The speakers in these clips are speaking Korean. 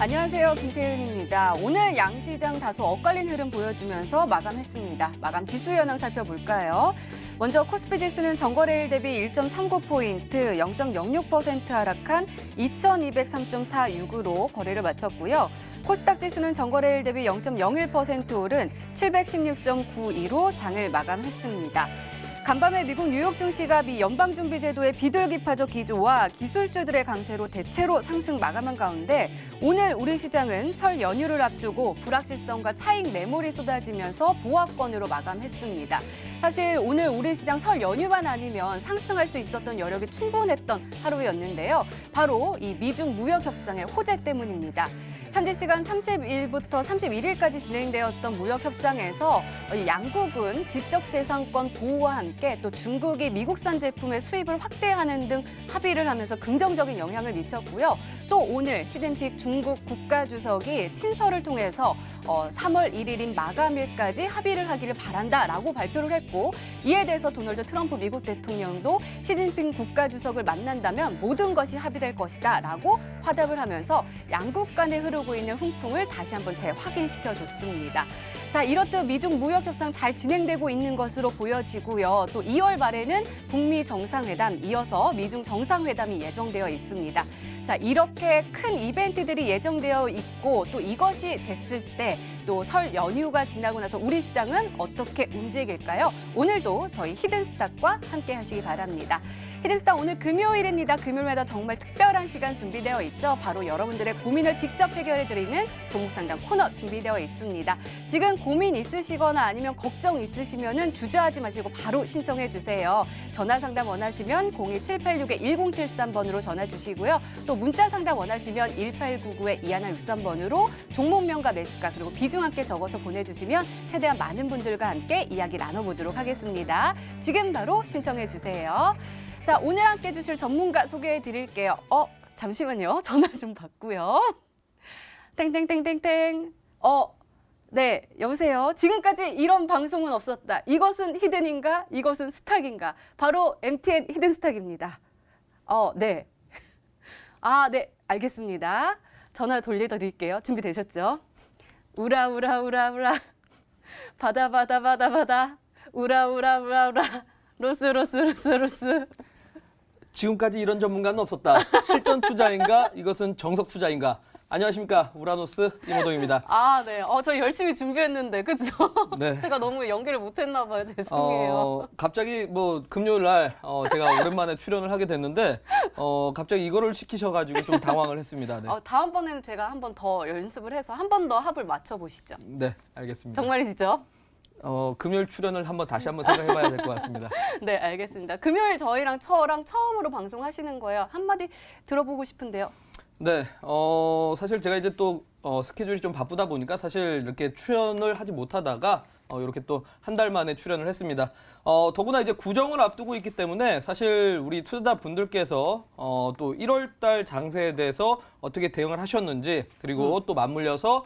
안녕하세요. 김태은입니다. 오늘 양시장 다소 엇갈린 흐름 보여주면서 마감했습니다. 마감 지수 현황 살펴볼까요? 먼저 코스피 지수는 전거래일 대비 1.39포인트, 0.06% 하락한 2203.46으로 거래를 마쳤고요. 코스닥 지수는 전거래일 대비 0.01% 오른 716.92로 장을 마감했습니다. 간밤에 미국 뉴욕 증시가 미 연방준비제도의 비둘기파적 기조와 기술주들의 강세로 대체로 상승 마감한 가운데 오늘 우리 시장은 설 연휴를 앞두고 불확실성과 차익 매물이 쏟아지면서 보합권으로 마감했습니다. 사실 오늘 우리 시장 설 연휴만 아니면 상승할 수 있었던 여력이 충분했던 하루였는데요. 바로 이 미중 무역 협상의 호재 때문입니다. 현지 시간 30일부터 31일까지 진행되었던 무역 협상에서 양국은 지적재산권 보호와 함께 또 중국이 미국산 제품의 수입을 확대하는 등 합의를 하면서 긍정적인 영향을 미쳤고요. 또 오늘 시진핑 중국 국가주석이 친서를 통해서 3월 1일인 마감일까지 합의를 하기를 바란다라고 발표를 했고 이에 대해서 도널드 트럼프 미국 대통령도 시진핑 국가주석을 만난다면 모든 것이 합의될 것이다라고 화답을 하면서 양국 간에 흐르고 있는 훈풍을 다시 한번 재확인시켜줬습니다. 자, 이렇듯 미중 무역 협상 잘 진행되고 있는 것으로 보여지고요. 또 2월 말에는 북미 정상회담, 이어서 미중 정상회담이 예정되어 있습니다. 자, 이렇게 큰 이벤트들이 예정되어 있고 또 이것이 됐을 때 또 설 연휴가 지나고 나서 우리 시장은 어떻게 움직일까요? 오늘도 저희 히든스탁과 함께 하시기 바랍니다. 히든스탁 오늘 금요일입니다. 금요일마다 정말 특별한 시간 준비되어 있죠. 바로 여러분들의 고민을 직접 해결해드리는 종목상담 코너 준비되어 있습니다. 지금 고민 있으시거나 아니면 걱정 있으시면 주저하지 마시고 바로 신청해 주세요. 전화 상담 원하시면 02786-1073번으로 전화 주시고요. 또 문자 상담 원하시면 1899-2163번으로 종목명과 매수가 그리고 비중 함께 적어서 보내주시면 최대한 많은 분들과 함께 이야기 나눠보도록 하겠습니다. 지금 바로 신청해 주세요. 자, 오늘 함께 해주실 전문가 소개해 드릴게요. 잠시만요. 전화 좀 받고요. 땡땡땡땡땡. 네, 여보세요. 지금까지 이런 방송은 없었다. 이것은 히든인가? 이것은 스탁인가? 바로 MTN 히든 스탁입니다. 네. 네, 알겠습니다. 전화 돌려드릴게요. 준비되셨죠? 우라 우라 우라 우라 바다 바다 바다 바다 우라 우라 우라 우라 로스 로스 로스 로스. 지금까지 이런 전문가는 없었다. 실전 투자인가? 이것은 정석 투자인가? 안녕하십니까. 우라노스 이모동입니다. 네. 저 열심히 준비했는데, 그죠? 네. 제가 너무 연기를 못했나 봐요. 죄송해요. 갑자기 금요일 날 제가 오랜만에 출연을 하게 됐는데 갑자기 이거를 시키셔가지고 좀 당황을 했습니다. 네. 다음번에는 제가 한 번 더 연습을 해서 한 번 더 합을 맞춰보시죠. 네, 알겠습니다. 정말이시죠? 금요일 출연을 다시 한번 생각해봐야 될 것 같습니다. 네, 알겠습니다. 금요일 저랑 처음으로 방송하시는 거예요. 한마디 들어보고 싶은데요. 네, 사실 제가 이제 또 스케줄이 좀 바쁘다 보니까 사실 이렇게 출연을 하지 못하다가 이렇게 또 한 달 만에 출연을 했습니다. 더구나 이제 구정을 앞두고 있기 때문에 사실 우리 투자자 분들께서 또 1월 달 장세에 대해서 어떻게 대응을 하셨는지 그리고 또 맞물려서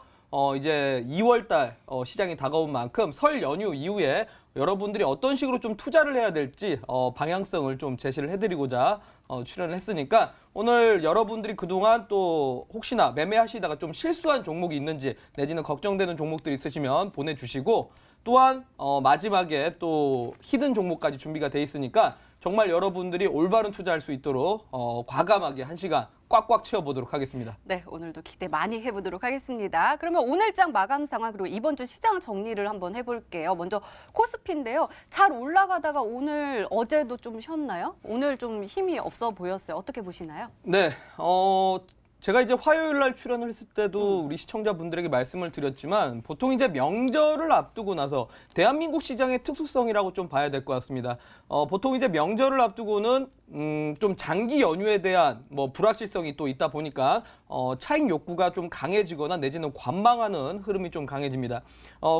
이제 2월 달 시장이 다가온 만큼 설 연휴 이후에 여러분들이 어떤 식으로 좀 투자를 해야 될지 방향성을 좀 제시를 해드리고자 출연을 했으니까 오늘 여러분들이 그동안 또 혹시나 매매하시다가 좀 실수한 종목이 있는지 내지는 걱정되는 종목들이 있으시면 보내주시고 또한 마지막에 또 히든 종목까지 준비가 돼 있으니까 정말 여러분들이 올바른 투자할 수 있도록 과감하게 1시간 꽉꽉 채워보도록 하겠습니다. 네, 오늘도 기대 많이 해보도록 하겠습니다. 그러면 오늘장 마감 상황 그리고 이번 주 시장 정리를 한번 해볼게요. 먼저 코스피인데요. 잘 올라가다가 어제도 좀 쉬었나요? 오늘 좀 힘이 없어 보였어요. 어떻게 보시나요? 네, 제가 이제 화요일 날 출연을 했을 때도 우리 시청자분들에게 말씀을 드렸지만 보통 이제 명절을 앞두고 나서 대한민국 시장의 특수성이라고 좀 봐야 될 것 같습니다. 보통 이제 명절을 앞두고는 좀 장기 연휴에 대한 불확실성이 또 있다 보니까 차익 욕구가 좀 강해지거나 내지는 관망하는 흐름이 좀 강해집니다.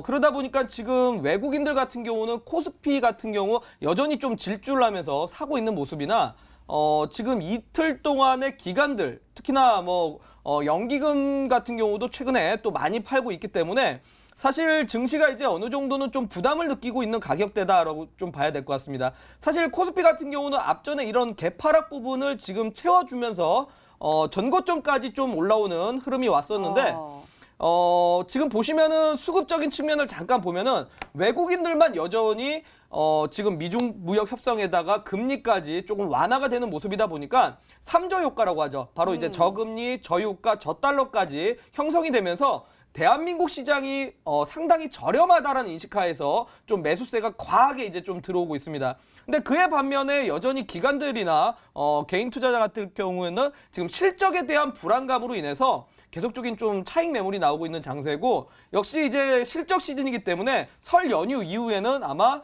그러다 보니까 지금 외국인들 같은 경우는 코스피 같은 경우 여전히 좀 질주를 하면서 사고 있는 모습이나 지금 이틀 동안의 기간들, 특히나 연기금 같은 경우도 최근에 또 많이 팔고 있기 때문에 사실 증시가 이제 어느 정도는 좀 부담을 느끼고 있는 가격대다라고 좀 봐야 될 것 같습니다. 사실 코스피 같은 경우는 앞전에 이런 개파락 부분을 지금 채워주면서 전고점까지 좀 올라오는 흐름이 왔었는데 지금 보시면은 수급적인 측면을 잠깐 보면은 외국인들만 여전히 지금 미중 무역 협상에다가 금리까지 조금 완화가 되는 모습이다 보니까 3저 효과라고 하죠. 바로 이제 저금리, 저유가, 저달러까지 형성이 되면서 대한민국 시장이 상당히 저렴하다라는 인식하에서 좀 매수세가 과하게 이제 좀 들어오고 있습니다. 근데 그에 반면에 여전히 기관들이나 개인 투자자 같은 경우에는 지금 실적에 대한 불안감으로 인해서 계속적인 좀 차익 매물이 나오고 있는 장세고, 역시 이제 실적 시즌이기 때문에 설 연휴 이후에는 아마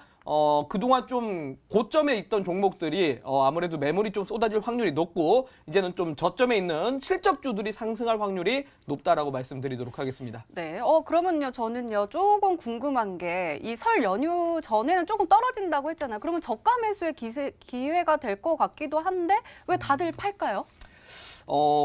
그동안 좀 고점에 있던 종목들이 아무래도 매물이 좀 쏟아질 확률이 높고, 이제는 좀 저점에 있는 실적주들이 상승할 확률이 높다라고 말씀드리도록 하겠습니다. 네, 그러면요, 저는요, 조금 궁금한 게, 이 설 연휴 전에는 조금 떨어진다고 했잖아요. 그러면 저가 매수의 기회가 될 것 같기도 한데, 왜 다들 팔까요?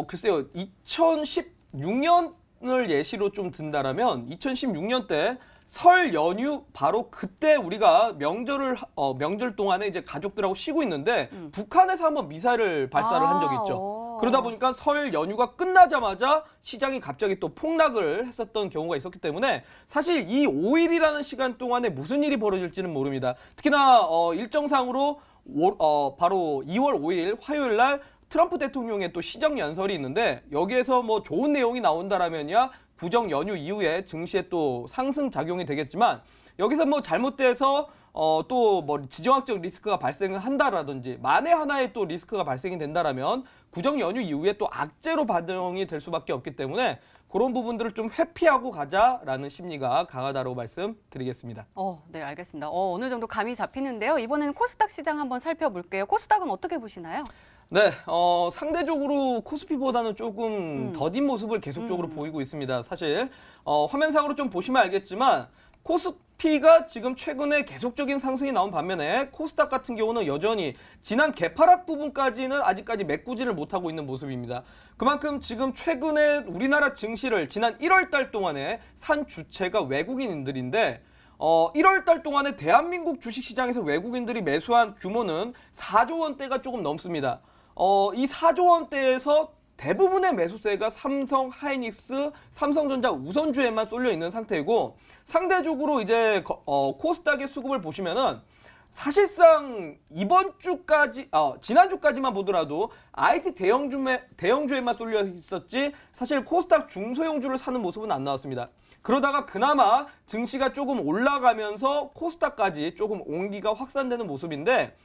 글쎄요, 2016년을 예시로 좀 든다라면, 2016년 때 설 연휴 바로 그때 우리가 명절 동안에 이제 가족들하고 쉬고 있는데 북한에서 한번 미사일을 발사를 한 적이 있죠. 그러다 보니까 설 연휴가 끝나자마자 시장이 갑자기 또 폭락을 했었던 경우가 있었기 때문에 사실 이 5일이라는 시간 동안에 무슨 일이 벌어질지는 모릅니다. 특히나 일정상으로 바로 2월 5일 화요일 날 트럼프 대통령의 또 시정 연설이 있는데, 여기에서 뭐 좋은 내용이 나온다라면야 구정 연휴 이후에 증시에 또 상승 작용이 되겠지만, 여기서 뭐 잘못돼서 또 뭐 지정학적 리스크가 발생을 한다라든지 만에 하나의 또 리스크가 발생이 된다라면 구정 연휴 이후에 또 악재로 반영이 될 수밖에 없기 때문에 그런 부분들을 좀 회피하고 가자라는 심리가 강하다고 말씀드리겠습니다. 네, 알겠습니다. 어느 정도 감이 잡히는데요. 이번에는 코스닥 시장 한번 살펴볼게요. 코스닥은 어떻게 보시나요? 네, 상대적으로 코스피보다는 조금 더딘 모습을 계속적으로 보이고 있습니다. 사실 화면상으로 좀 보시면 알겠지만 코스피가 지금 최근에 계속적인 상승이 나온 반면에 코스닥 같은 경우는 여전히 지난 개파락 부분까지는 아직까지 메꾸지를 못하고 있는 모습입니다. 그만큼 지금 최근에 우리나라 증시를 지난 1월 달 동안에 산 주체가 외국인들인데, 1월 달 동안에 대한민국 주식시장에서 외국인들이 매수한 규모는 4조 원대가 조금 넘습니다. 이 4조 원대에서 대부분의 매수세가 삼성 하이닉스, 삼성전자 우선주에만 쏠려 있는 상태이고, 상대적으로 이제 코스닥의 수급을 보시면은 사실상 이번 주까지, 지난주까지만 보더라도 IT 대형주에만 쏠려 있었지 사실 코스닥 중소형주를 사는 모습은 안 나왔습니다. 그러다가 그나마 증시가 조금 올라가면서 코스닥까지 조금 온기가 확산되는 모습인데,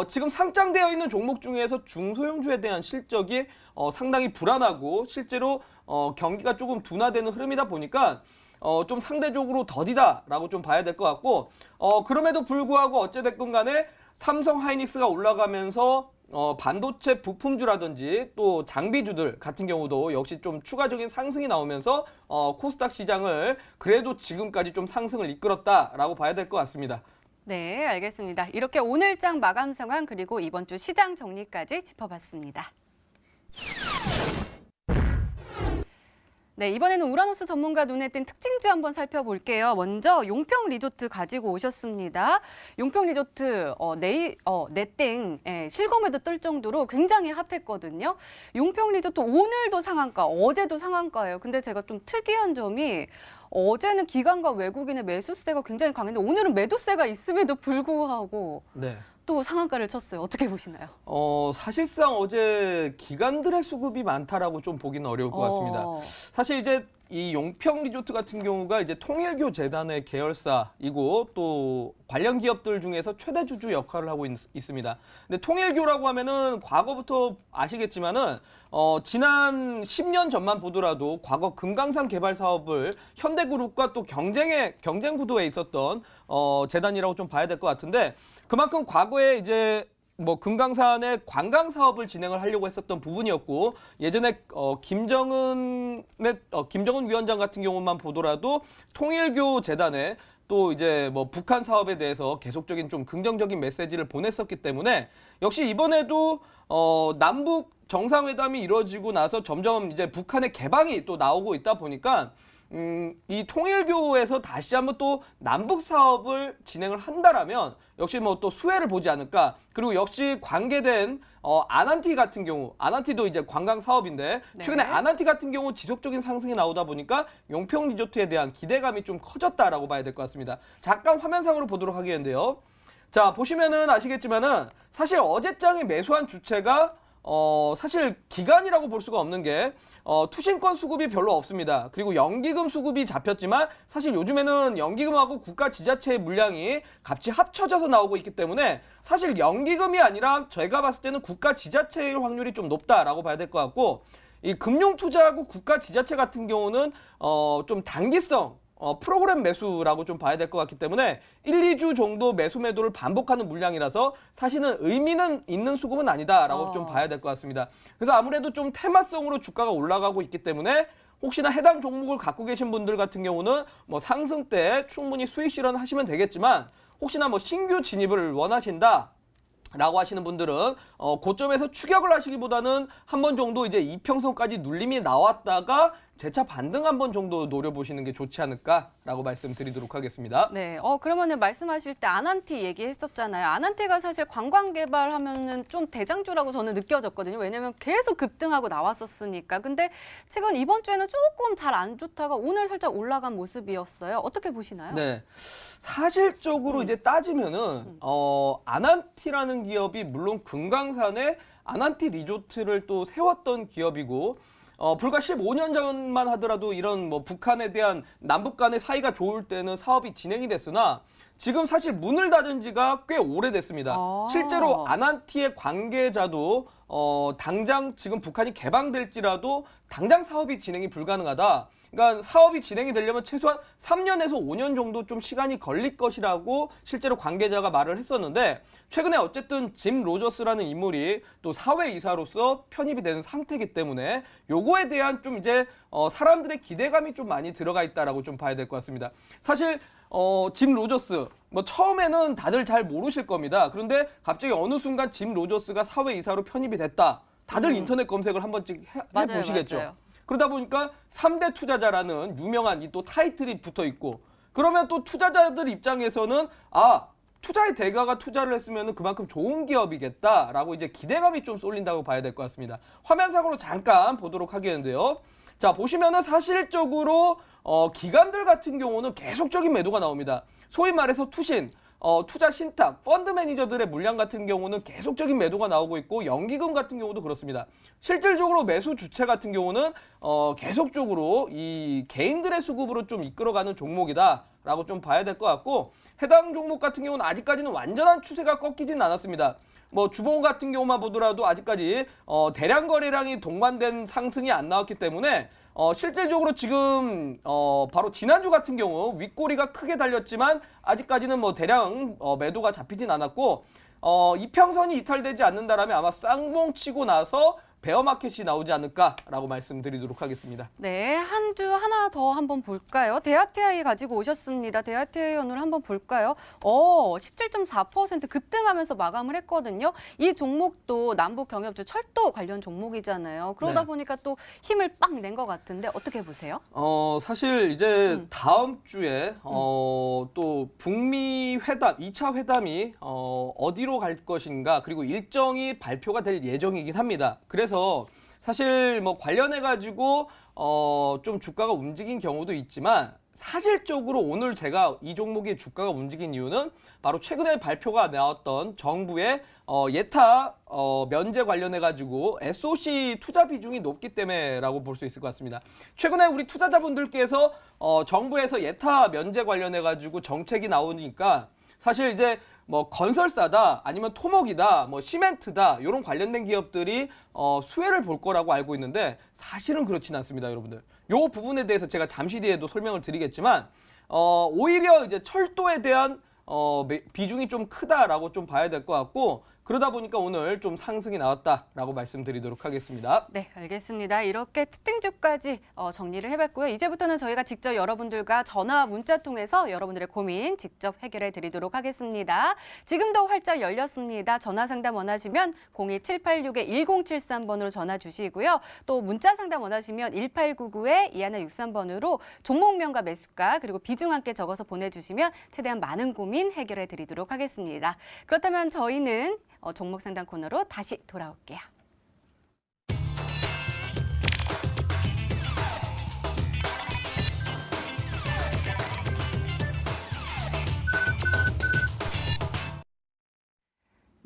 지금 상장되어 있는 종목 중에서 중소형주에 대한 실적이 상당히 불안하고 실제로 경기가 조금 둔화되는 흐름이다 보니까 좀 상대적으로 더디다라고 좀 봐야 될 것 같고, 그럼에도 불구하고 어찌됐건 간에 삼성 하이닉스가 올라가면서 반도체 부품주라든지 또 장비주들 같은 경우도 역시 좀 추가적인 상승이 나오면서 코스닥 시장을 그래도 지금까지 좀 상승을 이끌었다라고 봐야 될 것 같습니다. 네, 알겠습니다. 이렇게 오늘장 마감 상황 그리고 이번 주 시장 정리까지 짚어봤습니다. 네, 이번에는 우라노스 전문가 눈에 띈 특징주 한번 살펴볼게요. 먼저 용평 리조트 가지고 오셨습니다. 용평 리조트 내땡 실검에도 뜰 정도로 굉장히 핫했거든요. 용평 리조트 오늘도 상한가, 어제도 상한가예요. 근데 제가 좀 특이한 점이 어제는 기관과 외국인의 매수세가 굉장히 강했는데 오늘은 매도세가 있음에도 불구하고 네. 또 상한가를 쳤어요. 어떻게 보시나요? 사실상 어제 기관들의 수급이 많다라고 좀 보기는 어려울 것 같습니다. 사실 이제 이 용평 리조트 같은 경우가 이제 통일교 재단의 계열사이고 또 관련 기업들 중에서 최대 주주 역할을 하고 있습니다. 근데 통일교라고 하면은 과거부터 아시겠지만은 지난 10년 전만 보더라도 과거 금강산 개발 사업을 현대그룹과 또 경쟁 구도에 있었던 재단이라고 좀 봐야 될 것 같은데, 그만큼 과거에 이제 뭐 금강산의 관광 사업을 진행을 하려고 했었던 부분이었고, 예전에 김정은 위원장 같은 경우만 보더라도 통일교 재단에 또 이제 뭐 북한 사업에 대해서 계속적인 좀 긍정적인 메시지를 보냈었기 때문에, 역시 이번에도 남북 정상회담이 이루어지고 나서 점점 이제 북한의 개방이 또 나오고 있다 보니까 이 통일교에서 다시 한번 또 남북 사업을 진행을 한다라면 역시 뭐 또 수혜를 보지 않을까. 그리고 역시 관계된 아난티 같은 경우, 아난티도 이제 관광 사업인데 네. 최근에 아난티 같은 경우 지속적인 상승이 나오다 보니까 용평 리조트에 대한 기대감이 좀 커졌다라고 봐야 될 것 같습니다. 잠깐 화면상으로 보도록 하겠는데요. 자, 보시면은 아시겠지만은 사실 어제장에 매수한 주체가 사실 기간이라고 볼 수가 없는 게 투신권 수급이 별로 없습니다. 그리고 연기금 수급이 잡혔지만 사실 요즘에는 연기금하고 국가 지자체의 물량이 같이 합쳐져서 나오고 있기 때문에 사실 연기금이 아니라 제가 봤을 때는 국가 지자체일 확률이 좀 높다라고 봐야 될 것 같고, 이 금융투자하고 국가 지자체 같은 경우는 좀 단기성 프로그램 매수라고 좀 봐야 될 것 같기 때문에 1, 2주 정도 매도를 반복하는 물량이라서 사실은 의미는 있는 수급은 아니다라고 좀 봐야 될 것 같습니다. 그래서 아무래도 좀 테마성으로 주가가 올라가고 있기 때문에 혹시나 해당 종목을 갖고 계신 분들 같은 경우는 뭐 상승 때 충분히 수익 실현하시면 되겠지만, 혹시나 뭐 신규 진입을 원하신다 라고 하시는 분들은 고점에서 추격을 하시기보다는 한 번 정도 이제 이평선까지 눌림이 나왔다가 재차 반등 한 번 정도 노려보시는 게 좋지 않을까라고 말씀드리도록 하겠습니다. 네, 그러면은 말씀하실 때 아난티 얘기했었잖아요. 아난티가 사실 관광 개발하면은 좀 대장주라고 저는 느껴졌거든요. 왜냐면 계속 급등하고 나왔었으니까. 근데 최근 이번 주에는 조금 잘 안 좋다가 오늘 살짝 올라간 모습이었어요. 어떻게 보시나요? 네. 사실적으로 이제 따지면은 아난티라는 기업이 물론 금강산에 아난티 리조트를 또 세웠던 기업이고, 불과 15년 전만 하더라도 이런 뭐 북한에 대한 남북 간의 사이가 좋을 때는 사업이 진행이 됐으나 지금 사실 문을 닫은 지가 꽤 오래됐습니다. 실제로 아난티의 관계자도 당장 지금 북한이 개방될지라도 당장 사업이 진행이 불가능하다. 그러니까 사업이 진행이 되려면 최소한 3년에서 5년 정도 좀 시간이 걸릴 것이라고 실제로 관계자가 말을 했었는데, 최근에 어쨌든 짐 로저스라는 인물이 또 사회이사로서 편입이 된 상태이기 때문에 요거에 대한 좀 이제 사람들의 기대감이 좀 많이 들어가 있다라고 좀 봐야 될 것 같습니다. 사실 짐 로저스 뭐 처음에는 다들 잘 모르실 겁니다. 그런데 갑자기 어느 순간 짐 로저스가 사회이사로 편입이 됐다. 다들 인터넷 검색을 한 번씩 해보시겠죠. 맞아요. 그러다 보니까 3대 투자자라는 유명한 이 또 타이틀이 붙어 있고, 그러면 또 투자자들 입장에서는 투자의 대가가 투자를 했으면 그만큼 좋은 기업이겠다라고 이제 기대감이 좀 쏠린다고 봐야 될 것 같습니다. 화면상으로 잠깐 보도록 하겠는데요. 자, 보시면은 사실적으로 기관들 같은 경우는 계속적인 매도가 나옵니다. 소위 말해서 투신, 투자 신탁, 펀드 매니저들의 물량 같은 경우는 계속적인 매도가 나오고 있고, 연기금 같은 경우도 그렇습니다. 실질적으로 매수 주체 같은 경우는 계속적으로 이 개인들의 수급으로 좀 이끌어가는 종목이다라고 좀 봐야 될 것 같고, 해당 종목 같은 경우는 아직까지는 완전한 추세가 꺾이진 않았습니다. 뭐 주봉 같은 경우만 보더라도 아직까지 대량 거래량이 동반된 상승이 안 나왔기 때문에 실질적으로 지금 바로 지난주 같은 경우 윗꼬리가 크게 달렸지만 아직까지는 뭐 대량 매도가 잡히진 않았고, 이평선이 이탈되지 않는다라면 아마 쌍봉 치고 나서 베어마켓이 나오지 않을까라고 말씀드리도록 하겠습니다. 네, 한 주 하나 더 한번 볼까요? 대하TI 가지고 오셨습니다. 대하TI 오늘 한번 볼까요? 17.4% 급등하면서 마감을 했거든요. 이 종목도 남북 경협주 철도 관련 종목이잖아요. 그러다 네. 보니까 또 힘을 빡 낸 것 같은데 어떻게 보세요? 사실 이제 다음 주에 또 북미 회담, 2차 회담이 어디로 갈 것인가, 그리고 일정이 발표가 될 예정이긴 합니다. 그래서 사실 뭐 관련해 가지고 좀 주가가 움직인 경우도 있지만, 사실적으로 오늘 제가 이 종목의 주가가 움직인 이유는 바로 최근에 발표가 나왔던 정부의 예타 면제 관련해 가지고 SOC 투자 비중이 높기 때문에라고 볼 수 있을 것 같습니다. 최근에 우리 투자자분들께서 정부에서 예타 면제 관련해 가지고 정책이 나오니까 사실 이제 뭐 건설사다, 아니면 토목이다, 뭐 시멘트다, 이런 관련된 기업들이 수혜를 볼 거라고 알고 있는데 사실은 그렇진 않습니다, 여러분들. 요 부분에 대해서 제가 잠시 뒤에도 설명을 드리겠지만 오히려 이제 철도에 대한 비중이 좀 크다라고 좀 봐야 될 것 같고, 그러다 보니까 오늘 좀 상승이 나왔다라고 말씀드리도록 하겠습니다. 네, 알겠습니다. 이렇게 특징주까지 정리를 해봤고요. 이제부터는 저희가 직접 여러분들과 전화, 문자 통해서 여러분들의 고민 직접 해결해 드리도록 하겠습니다. 지금도 활짝 열렸습니다. 전화 상담 원하시면 02786-1073번으로 전화 주시고요. 또 문자 상담 원하시면 1899-2163번으로 종목명과 매수가 그리고 비중 함께 적어서 보내주시면 최대한 많은 고민 해결해 드리도록 하겠습니다. 그렇다면 저희는 종목 상담 코너로 다시 돌아올게요.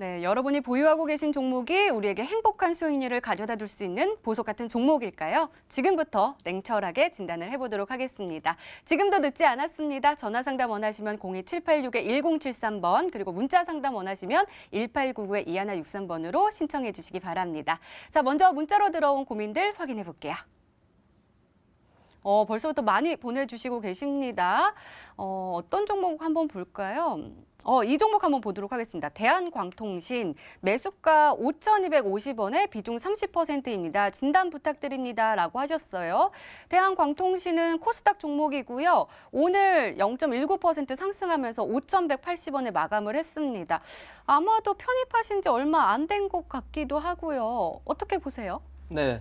네, 여러분이 보유하고 계신 종목이 우리에게 행복한 수익률을 가져다 줄 수 있는 보석 같은 종목일까요? 지금부터 냉철하게 진단을 해보도록 하겠습니다. 지금도 늦지 않았습니다. 전화 상담 원하시면 02786-1073번 그리고 문자 상담 원하시면 1899-2163번으로 신청해 주시기 바랍니다. 자, 먼저 문자로 들어온 고민들 확인해 볼게요. 벌써부터 많이 보내주시고 계십니다. 어떤 종목 한번 볼까요? 이 종목 한번 보도록 하겠습니다. 대한광통신 매수가 5,250원에 비중 30%입니다. 진단 부탁드립니다. 라고 하셨어요. 대한광통신은 코스닥 종목이고요. 오늘 0.19% 상승하면서 5,180원에 마감을 했습니다. 아마도 편입하신 지 얼마 안 된 것 같기도 하고요. 어떻게 보세요? 네.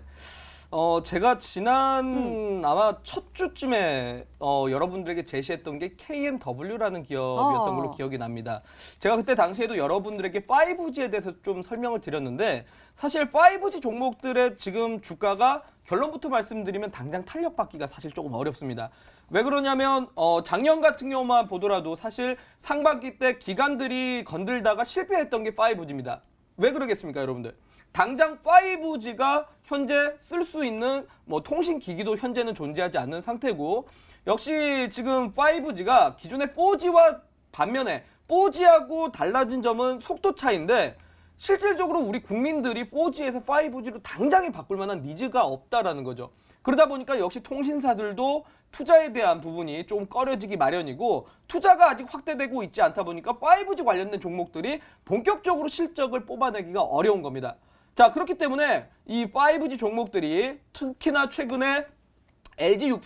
제가 지난 아마 첫 주쯤에 여러분들에게 제시했던 게 KMW라는 기업이었던 걸로 기억이 납니다. 제가 그때 당시에도 여러분들에게 5G에 대해서 좀 설명을 드렸는데 사실 5G 종목들의 지금 주가가 결론부터 말씀드리면 당장 탄력받기가 사실 조금 어렵습니다. 왜 그러냐면 작년 같은 경우만 보더라도 사실 상반기 때 기관들이 건들다가 실패했던 게 5G입니다. 왜 그러겠습니까, 여러분들? 당장 5G가 현재 쓸 수 있는 통신 기기도 현재는 존재하지 않는 상태고 역시 지금 5G가 기존의 4G와 반면에 4G하고 달라진 점은 속도 차이인데 실질적으로 우리 국민들이 4G에서 5G로 당장에 바꿀 만한 니즈가 없다라는 거죠. 그러다 보니까 역시 통신사들도 투자에 대한 부분이 좀 꺼려지기 마련이고 투자가 아직 확대되고 있지 않다 보니까 5G 관련된 종목들이 본격적으로 실적을 뽑아내기가 어려운 겁니다. 자, 그렇기 때문에 이 5G 종목들이 특히나 최근에 LG U+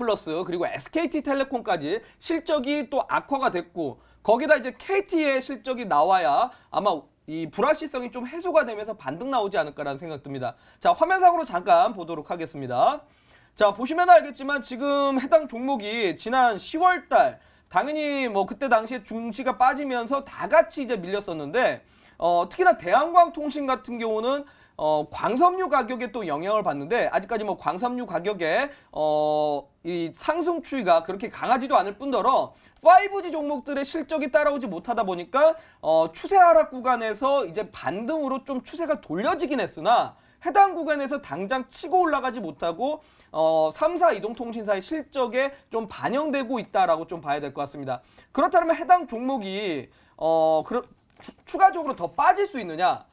그리고 SKT텔레콤까지 실적이 또 악화가 됐고 거기다 이제 KT의 실적이 나와야 아마 이 불확실성이 좀 해소가 되면서 반등 나오지 않을까라는 생각 듭니다. 자, 화면상으로 잠깐 보도록 하겠습니다. 자, 보시면 알겠지만 지금 해당 종목이 지난 10월 달 당연히 그때 당시에 중시가 빠지면서 다 같이 이제 밀렸었는데 특히나 대한광통신 같은 경우는 광섬유 가격에 또 영향을 받는데 아직까지 광섬유 가격에 이 상승 추이가 그렇게 강하지도 않을 뿐더러 5G 종목들의 실적이 따라오지 못하다 보니까 추세 하락 구간에서 이제 반등으로 좀 추세가 돌려지긴 했으나 해당 구간에서 당장 치고 올라가지 못하고 3사 이동통신사의 실적에 좀 반영되고 있다라고 좀 봐야 될 것 같습니다. 그렇다면 해당 종목이 추가적으로 더 빠질 수 있느냐?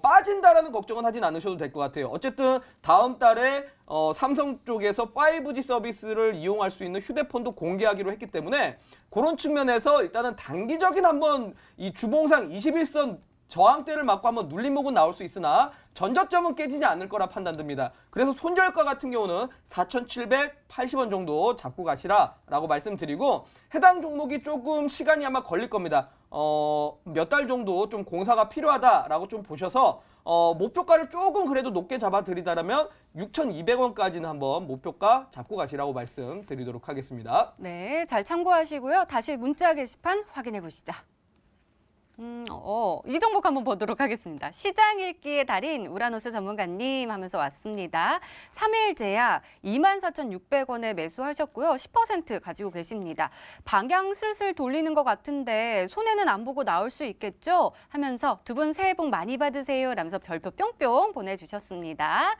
빠진다라는 걱정은 하진 않으셔도 될 것 같아요. 어쨌든 다음 달에 삼성 쪽에서 5G 서비스를 이용할 수 있는 휴대폰도 공개하기로 했기 때문에 그런 측면에서 일단은 단기적인 한번 이 주봉상 21선 저항대를 맞고 한번 눌림목은 나올 수 있으나 전저점은 깨지지 않을 거라 판단됩니다. 그래서 손절가 같은 경우는 4,780원 정도 잡고 가시라라고 말씀드리고 해당 종목이 조금 시간이 아마 걸릴 겁니다. 몇 달 정도 좀 공사가 필요하다라고 좀 보셔서 목표가를 조금 그래도 높게 잡아드리다라면 6,200원까지는 한번 목표가 잡고 가시라고 말씀드리도록 하겠습니다. 네, 잘 참고하시고요. 다시 문자 게시판 확인해 보시죠. 이 종목 한번 보도록 하겠습니다. 시장 읽기의 달인 우라노스 전문가님 하면서 왔습니다. 3일제야 24,600원에 매수하셨고요. 10% 가지고 계십니다. 방향 슬슬 돌리는 것 같은데 손해는 안 보고 나올 수 있겠죠? 하면서 두 분 새해 복 많이 받으세요. 라면서 별표 뿅뿅 보내주셨습니다.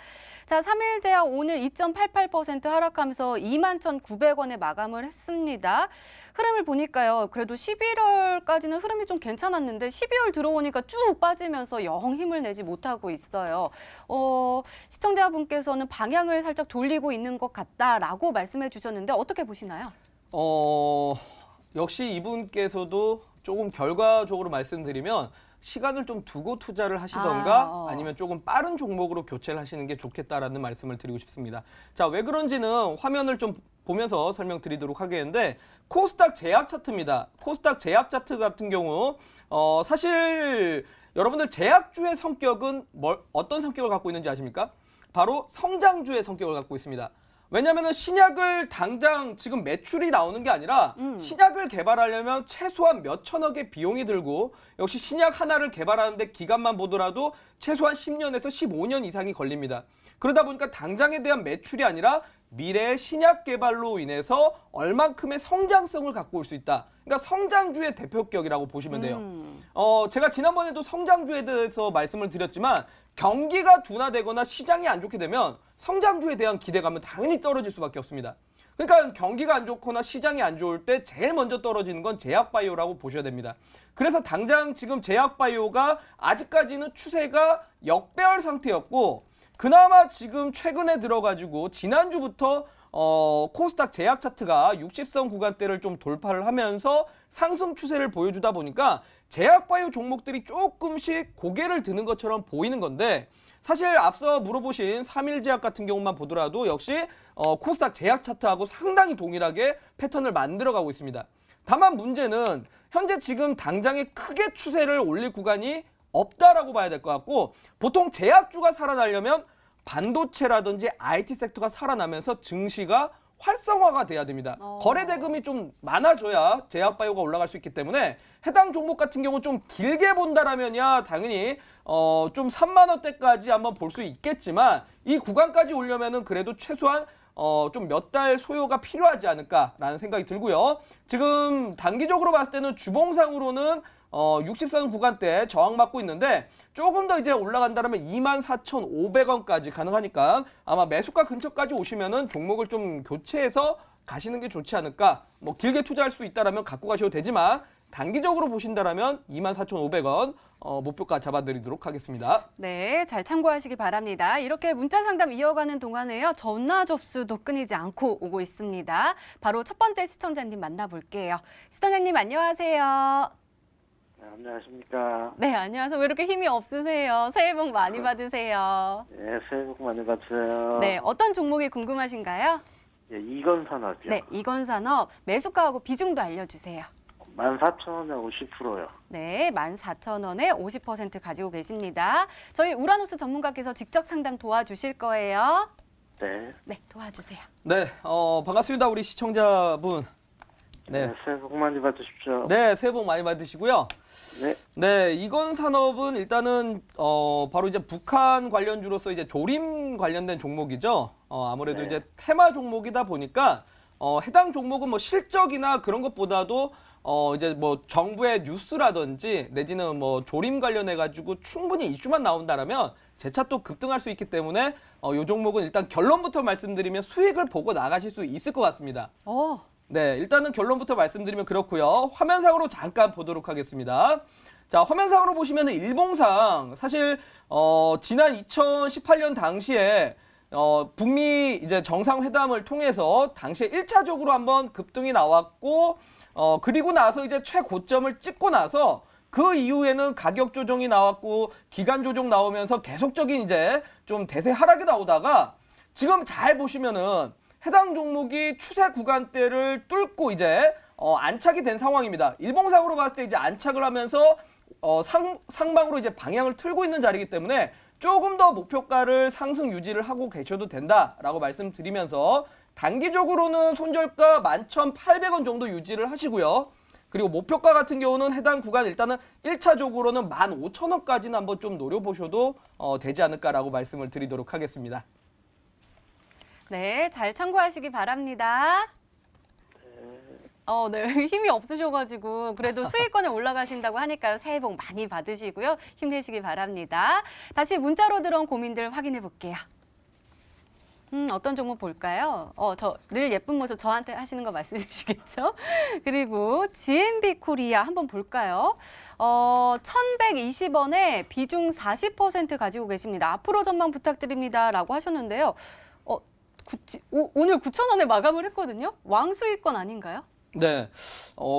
자, 3일제야 오늘 2.88% 하락하면서 21,900원에 마감을 했습니다. 흐름을 보니까요. 그래도 11월까지는 흐름이 좀 괜찮았는데 12월 들어오니까 쭉 빠지면서 영 힘을 내지 못하고 있어요. 시청자분께서는 방향을 살짝 돌리고 있는 것 같다라고 말씀해 주셨는데 어떻게 보시나요? 역시 이분께서도 조금 결과적으로 말씀드리면 시간을 좀 두고 투자를 하시던가 아니면 조금 빠른 종목으로 교체를 하시는 게 좋겠다라는 말씀을 드리고 싶습니다. 자, 왜 그런지는 화면을 좀 보면서 설명드리도록 하겠는데 코스닥 제약 차트입니다. 코스닥 제약 차트 같은 경우 사실 여러분들 제약주의 성격은 어떤 성격을 갖고 있는지 아십니까? 바로 성장주의 성격을 갖고 있습니다. 왜냐하면 신약을 당장 지금 매출이 나오는 게 아니라 신약을 개발하려면 최소한 몇 천억의 비용이 들고 역시 신약 하나를 개발하는데 기간만 보더라도 최소한 10년에서 15년 이상이 걸립니다. 그러다 보니까 당장에 대한 매출이 아니라 미래의 신약 개발로 인해서 얼만큼의 성장성을 갖고 올 수 있다. 그러니까 성장주의 대표격이라고 보시면 돼요. 제가 지난번에도 성장주에 대해서 말씀을 드렸지만 경기가 둔화되거나 시장이 안 좋게 되면 성장주에 대한 기대감은 당연히 떨어질 수밖에 없습니다. 그러니까 경기가 안 좋거나 시장이 안 좋을 때 제일 먼저 떨어지는 건 제약바이오라고 보셔야 됩니다. 그래서 당장 지금 제약바이오가 아직까지는 추세가 역배열 상태였고 그나마 지금 최근에 들어가지고 지난주부터 코스닥 제약 차트가 60선 구간대를 좀 돌파를 하면서 상승 추세를 보여주다 보니까 제약바이오 종목들이 조금씩 고개를 드는 것처럼 보이는 건데 사실 앞서 물어보신 3일제약 같은 경우만 보더라도 역시 코스닥 제약 차트하고 상당히 동일하게 패턴을 만들어가고 있습니다. 다만 문제는 현재 지금 당장에 크게 추세를 올릴 구간이 없다라고 봐야 될 것 같고 보통 제약주가 살아나려면 반도체라든지 IT 섹터가 살아나면서 증시가 활성화가 돼야 됩니다. 거래 대금이 좀 많아져야 제약바이오가 올라갈 수 있기 때문에 해당 종목 같은 경우 좀 길게 본다라면야 당연히 좀 3만 원대까지 한번 볼 수 있겠지만 이 구간까지 오려면은 그래도 최소한 좀 몇 달 소요가 필요하지 않을까라는 생각이 들고요. 지금 단기적으로 봤을 때는 주봉상으로는 60선 구간대 저항받고 있는데 조금 더 이제 올라간다면 24,500원까지 가능하니까 아마 매수가 근처까지 오시면은 종목을 좀 교체해서 가시는 게 좋지 않을까. 뭐 길게 투자할 수 있다라면 갖고 가셔도 되지만 단기적으로 보신다라면 24,500원 목표가 잡아드리도록 하겠습니다. 네, 잘 참고하시기 바랍니다. 이렇게 문자 상담 이어가는 동안에요. 전화 접수도 끊이지 않고 오고 있습니다. 바로 첫 번째 시청자님 만나볼게요. 시청자님 안녕하세요. 네, 안녕하십니까. 네, 안녕하세요. 왜 이렇게 힘이 없으세요? 새해 복 많이 받으세요. 네, 새해 복 많이 받으세요. 네, 어떤 종목이 궁금하신가요? 예, 이건산업이요. 네, 이건산업 매수가하고 비중도 알려주세요. 14,000원에 50%요. 네, 14,000원에 50% 가지고 계십니다. 저희 우라노스 전문가께서 직접 상담 도와주실 거예요. 네. 네, 도와주세요. 네, 반갑습니다. 우리 시청자분. 네, 새해 복 많이 받으십시오. 네, 새해 복 많이 받으시고요. 네. 네, 이건산업은 일단은 바로 이제 북한 관련주로서 이제 조림 관련된 종목이죠. 아무래도 네. 이제 테마 종목이다 보니까 해당 종목은 뭐 실적이나 그런 것보다도 이제 뭐 정부의 뉴스라든지 내지는 뭐 조림 관련해 가지고 충분히 이슈만 나온다라면 재차 또 급등할 수 있기 때문에 이 종목은 일단 결론부터 말씀드리면 수익을 보고 나가실 수 있을 것 같습니다. 네, 일단은 결론부터 말씀드리면 그렇고요. 화면상으로 잠깐 보도록 하겠습니다. 자, 화면상으로 보시면은 일봉상 사실 지난 2018년 당시에 북미 이제 정상회담을 통해서 당시에 1차적으로 한번 급등이 나왔고 그리고 나서 이제 최고점을 찍고 나서 그 이후에는 가격 조정이 나왔고 기간 조정 나오면서 계속적인 이제 좀 대세 하락이 나오다가 지금 잘 보시면은 해당 종목이 추세 구간대를 뚫고 이제 안착이 된 상황입니다. 일봉상으로 봤을 때 이제 안착을 하면서 상방으로 이제 방향을 틀고 있는 자리이기 때문에 조금 더 목표가를 상승 유지를 하고 계셔도 된다라고 말씀드리면서 단기적으로는 손절가 11,800원 정도 유지를 하시고요. 그리고 목표가 같은 경우는 해당 구간 일단은 1차적으로는 15,000원까지는 한번 좀 노려보셔도 되지 않을까라고 말씀을 드리도록 하겠습니다. 네, 잘 참고하시기 바랍니다. 네, 힘이 없으셔가지고 그래도 수익권에 올라가신다고 하니까요. 새해 복 많이 받으시고요. 힘내시기 바랍니다. 다시 문자로 들어온 고민들 확인해 볼게요. 어떤 종목 볼까요? 저 늘 예쁜 모습 저한테 하시는 거 말씀이시겠죠? 그리고 GMB 코리아 한번 볼까요? 1,120원에 비중 40% 가지고 계십니다. 앞으로 전망 부탁드립니다라고 하셨는데요. 오늘 9,000원에 마감을 했거든요. 왕수익권 아닌가요? 네,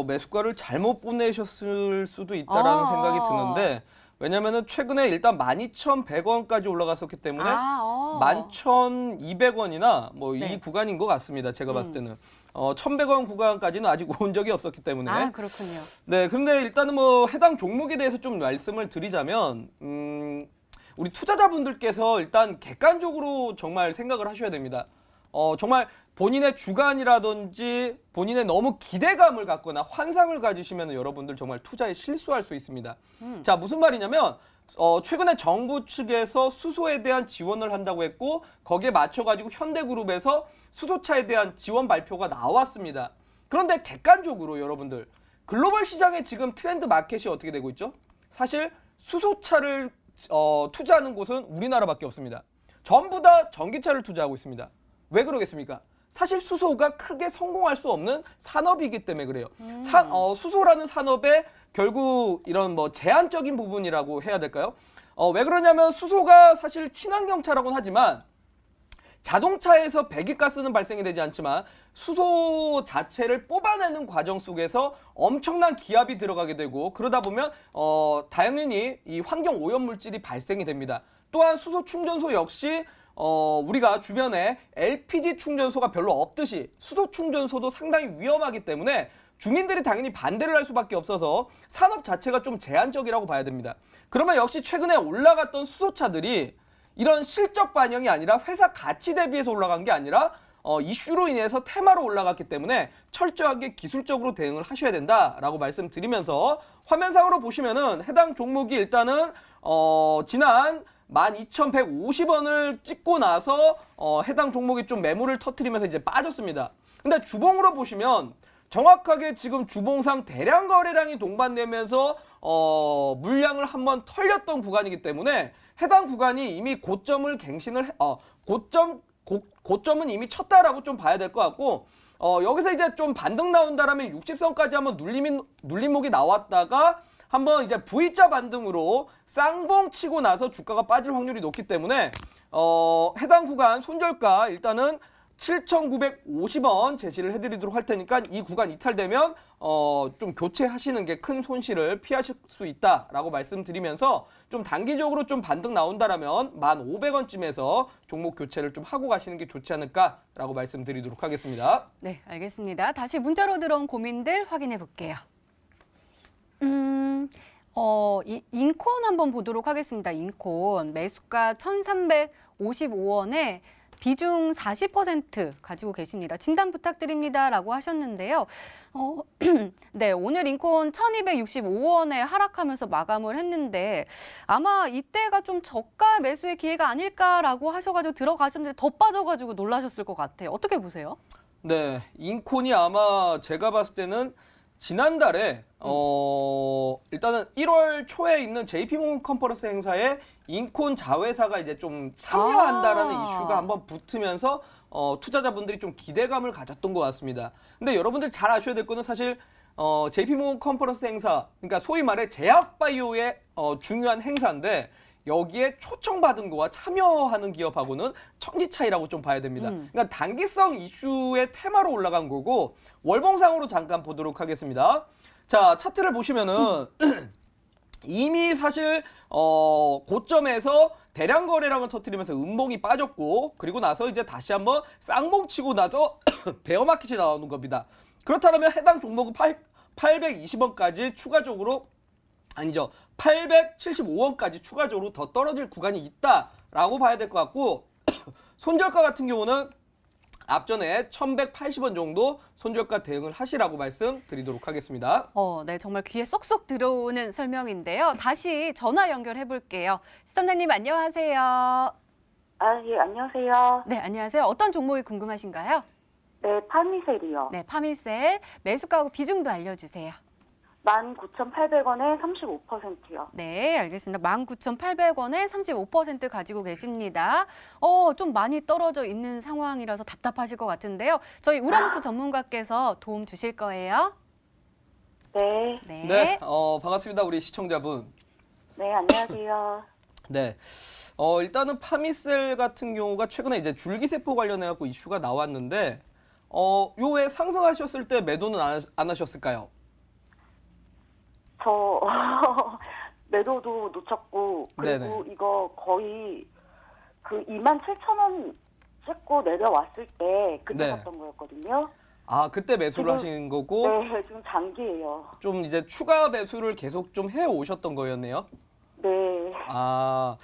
매수가를 잘못 보내셨을 수도 있다라는 생각이 드는데 왜냐면은 최근에 일단 12,100원까지 올라갔었기 때문에 11,200원이나 뭐 이 네. 구간인 것 같습니다. 제가 봤을 때는 1,100원 구간까지는 아직 온 적이 없었기 때문에. 아, 그렇군요. 네, 근데 일단은 뭐 해당 종목에 대해서 좀 말씀을 드리자면 우리 투자자분들께서 일단 객관적으로 정말 생각을 하셔야 됩니다. 정말 본인의 주관이라든지 본인의 너무 기대감을 갖거나 환상을 가지시면 여러분들 정말 투자에 실수할 수 있습니다. 자, 무슨 말이냐면 최근에 정부 측에서 수소에 대한 지원을 한다고 했고 거기에 맞춰가지고 현대그룹에서 수소차에 대한 지원 발표가 나왔습니다. 그런데 객관적으로 여러분들 글로벌 시장의 지금 트렌드 마켓이 어떻게 되고 있죠? 사실 수소차를 투자하는 곳은 우리나라밖에 없습니다. 전부 다 전기차를 투자하고 있습니다. 왜 그러겠습니까? 사실 수소가 크게 성공할 수 없는 산업이기 때문에 그래요. 수소라는 산업의 결국 이런 뭐 제한적인 부분이라고 해야 될까요? 왜 그러냐면 수소가 사실 친환경차라고는 하지만 자동차에서 배기가스는 발생이 되지 않지만 수소 자체를 뽑아내는 과정 속에서 엄청난 기압이 들어가게 되고 그러다 보면 당연히 이 환경 오염 물질이 발생이 됩니다. 또한 수소 충전소 역시 우리가 주변에 LPG 충전소가 별로 없듯이 수소 충전소도 상당히 위험하기 때문에 주민들이 당연히 반대를 할 수밖에 없어서 산업 자체가 좀 제한적이라고 봐야 됩니다. 그러면 역시 최근에 올라갔던 수소차들이 이런 실적 반영이 아니라 회사 가치 대비해서 올라간 게 아니라 이슈로 인해서 테마로 올라갔기 때문에 철저하게 기술적으로 대응을 하셔야 된다라고 말씀드리면서 화면상으로 보시면은 해당 종목이 일단은 지난 12,150원을 찍고 나서 해당 종목이 좀 매물을 터뜨리면서 이제 빠졌습니다. 근데 주봉으로 보시면 정확하게 지금 주봉상 대량 거래량이 동반되면서 물량을 한번 털렸던 구간이기 때문에 해당 구간이 이미 고점을 갱신을 고점은 이미 쳤다라고 좀 봐야 될 것 같고 여기서 이제 좀 반등 나온다라면 60선까지 한번 눌림목이 나왔다가 한번 이제 V자 반등으로 쌍봉 치고 나서 주가가 빠질 확률이 높기 때문에 해당 구간 손절가 일단은 7,950원 제시를 해드리도록 할 테니까 이 구간 이탈되면 좀 교체하시는 게 큰 손실을 피하실 수 있다라고 말씀드리면서 좀 단기적으로 좀 반등 나온다라면 1,500원쯤에서 종목 교체를 좀 하고 가시는 게 좋지 않을까라고 말씀드리도록 하겠습니다. 네, 알겠습니다. 다시 문자로 들어온 고민들 확인해 볼게요. 인콘 한번 보도록 하겠습니다. 인콘 매수가 1,355원에 비중 40% 가지고 계십니다. 진단 부탁드립니다라고 하셨는데요. 네, 오늘 인콘 1,265원에 하락하면서 마감을 했는데 아마 이때가 좀 저가 매수의 기회가 아닐까라고 하셔가지고 들어가셨는데 더 빠져가지고 놀라셨을 것 같아요. 어떻게 보세요? 네, 인콘이 아마 제가 봤을 때는 지난달에 일단은 1월 초에 있는 JP모건 컨퍼런스 행사에 인콘 자회사가 이제 좀 참여한다라는 이슈가 한번 붙으면서 투자자분들이 좀 기대감을 가졌던 것 같습니다. 근데 여러분들 잘 아셔야 될 거는 사실 JP모건 컨퍼런스 행사, 그러니까 소위 말해 제약바이오의 중요한 행사인데 여기에 초청받은 거와 참여하는 기업하고는 천지 차이라고 좀 봐야 됩니다. 그러니까 단기성 이슈의 테마로 올라간 거고 월봉상으로 잠깐 보도록 하겠습니다. 자, 차트를 보시면은 이미 사실 고점에서 대량 거래량을 터뜨리면서 음봉이 빠졌고 그리고 나서 이제 다시 한번 쌍봉 치고 나서 베어마켓이 나오는 겁니다. 그렇다면 해당 종목은 820원까지 추가적으로 아니죠. 875원까지 추가적으로 더 떨어질 구간이 있다라고 봐야 될 것 같고 손절가 같은 경우는 앞전에 1,180원 정도 손절가 대응을 하시라고 말씀드리도록 하겠습니다. 네, 정말 귀에 쏙쏙 들어오는 설명인데요. 다시 전화 연결해 볼게요. 시청자님 안녕하세요. 예, 안녕하세요. 네, 안녕하세요. 어떤 종목이 궁금하신가요? 네, 파미셀이요. 네, 파미셀 매수가하고 비중도 알려주세요. 19,800원에 35%요. 네, 알겠습니다. 19,800원에 35% 가지고 계십니다. 좀 많이 떨어져 있는 상황이라서 답답하실 것 같은데요. 저희 우라노스 전문가께서 도움 주실 거예요. 네. 네. 네, 반갑습니다. 우리 시청자분. 네, 안녕하세요. 네. 일단은 파미셀 같은 경우가 최근에 이제 줄기세포 관련해 갖고 이슈가 나왔는데 요 왜 상승하셨을 때 매도는 안 하셨을까요? 저 매도도 놓쳤고 그리고 네네. 이거 거의 그 27,000원 찍고 내려왔을 때 그때 네. 샀던 거였거든요. 아, 그때 매수를 지금- 하신 거고 네, 지금 장기예요. 좀 이제 추가 매수를 계속 좀 해 오셨던 거였네요. 네. 아,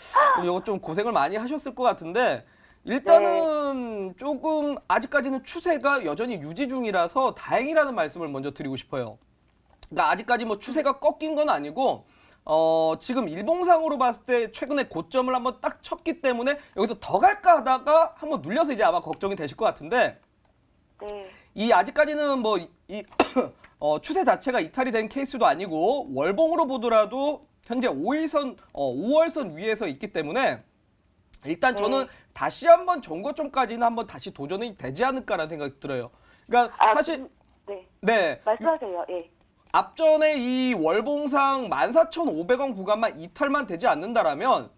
이거 좀 고생을 많이 하셨을 것 같은데 일단은 조금 아직까지는 추세가 여전히 유지 중이라서 다행이라는 말씀을 먼저 드리고 싶어요. 그러니까 아직까지 뭐 추세가 꺾인 건 아니고 지금 일봉상으로 봤을 때 최근에 고점을 한번 딱 쳤기 때문에 여기서 더 갈까 하다가 한번 눌려서 이제 아마 걱정이 되실 것 같은데 네. 이 아직까지는 뭐 이 추세 자체가 이탈이 된 케이스도 아니고 월봉으로 보더라도 현재 5월선 위에서 있기 때문에 일단 저는 다시 한번 전고점까지는 한번 다시 도전이 되지 않을까라는 생각이 들어요. 그러니까 사실 네. 네. 말씀하세요. 예. 앞전에 이 월봉상 14,500원 구간만 이탈만 되지 않는다라면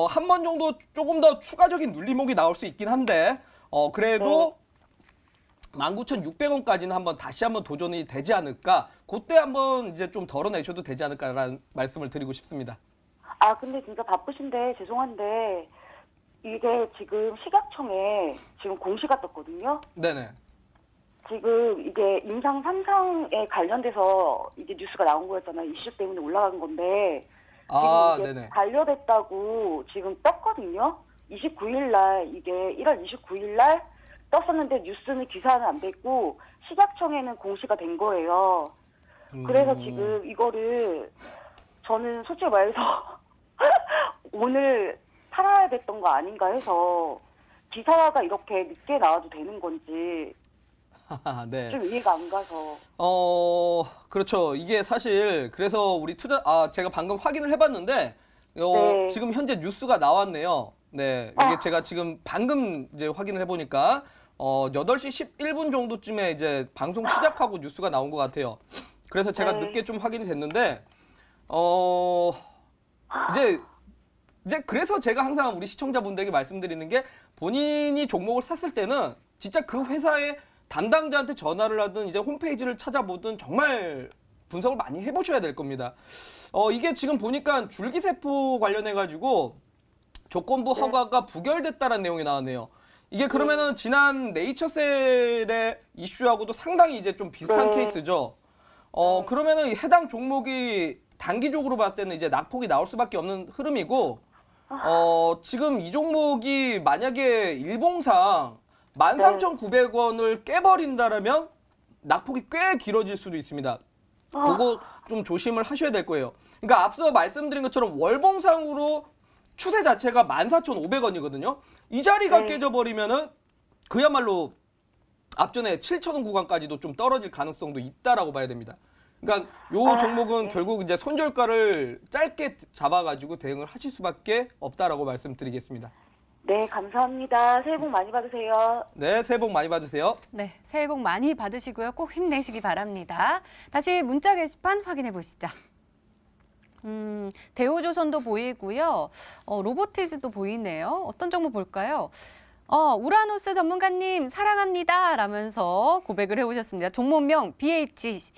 한 번 정도 조금 더 추가적인 눌림목이 나올 수 있긴 한데 그래도 19,600원까지는 한번 다시 한번 도전이 되지 않을까. 그때 한번 이제 좀 덜어내셔도 되지 않을까라는 말씀을 드리고 싶습니다. 아, 근데 진짜 바쁘신데 죄송한데 이게 지금 식약청에 지금 공시가 떴거든요. 네네. 지금 이게 임상 3상에 관련돼서 이게 뉴스가 나온 거였잖아요. 이슈 때문에 올라간 건데 아, 지금 이게 네네. 반려됐다고 지금 떴거든요. 29일 날 이게 1월 29일 날 떴었는데 뉴스는 기사는 안 됐고 식약청에는 공시가 된 거예요. 그래서 지금 이거를 저는 솔직히 말해서 오늘 팔아야 됐던 거 아닌가 해서 기사가 이렇게 늦게 나와도 되는 건지 네. 좀 이해가 안 가서. 그렇죠. 이게 사실 그래서 우리 제가 방금 확인을 해봤는데 네. 지금 현재 뉴스가 나왔네요. 네, 이게 제가 지금 방금 이제 확인을 해보니까 8시 11분 정도쯤에 이제 방송 시작하고 뉴스가 나온 것 같아요. 그래서 제가 네. 늦게 좀 확인이 됐는데 이제 그래서 제가 항상 우리 시청자분들에게 말씀드리는 게 본인이 종목을 샀을 때는 진짜 그 회사의 담당자한테 전화를 하든 이제 홈페이지를 찾아보든 정말 분석을 많이 해보셔야 될 겁니다. 이게 지금 보니까 줄기세포 관련해가지고 조건부 허가가 부결됐다는 내용이 나왔네요. 이게 그러면은 지난 네이처셀의 이슈하고도 상당히 이제 좀 비슷한 네. 케이스죠. 그러면은 해당 종목이 단기적으로 봤을 때는 이제 낙폭이 나올 수밖에 없는 흐름이고, 지금 이 종목이 만약에 일봉상 13,900원을 깨버린다라면 낙폭이 꽤 길어질 수도 있습니다. 그거 좀 조심을 하셔야 될 거예요. 그러니까 앞서 말씀드린 것처럼 월봉상으로 추세 자체가 14,500원이거든요. 이 자리가 깨져버리면은 그야말로 앞전에 7,000원 구간까지도 좀 떨어질 가능성도 있다라고 봐야 됩니다. 그러니까 요 종목은 결국 이제 손절가를 짧게 잡아가지고 대응을 하실 수밖에 없다라고 말씀드리겠습니다. 네, 감사합니다. 새해 복 많이 받으세요. 네, 새해 복 많이 받으세요. 네, 새해 복 많이 받으시고요. 꼭 힘내시기 바랍니다. 다시 문자 게시판 확인해 보시죠. 대우조선도 보이고요. 로보티즈도 보이네요. 어떤 종목 볼까요? 우라노스 전문가님 사랑합니다 라면서 고백을 해오셨습니다. 종목명 BH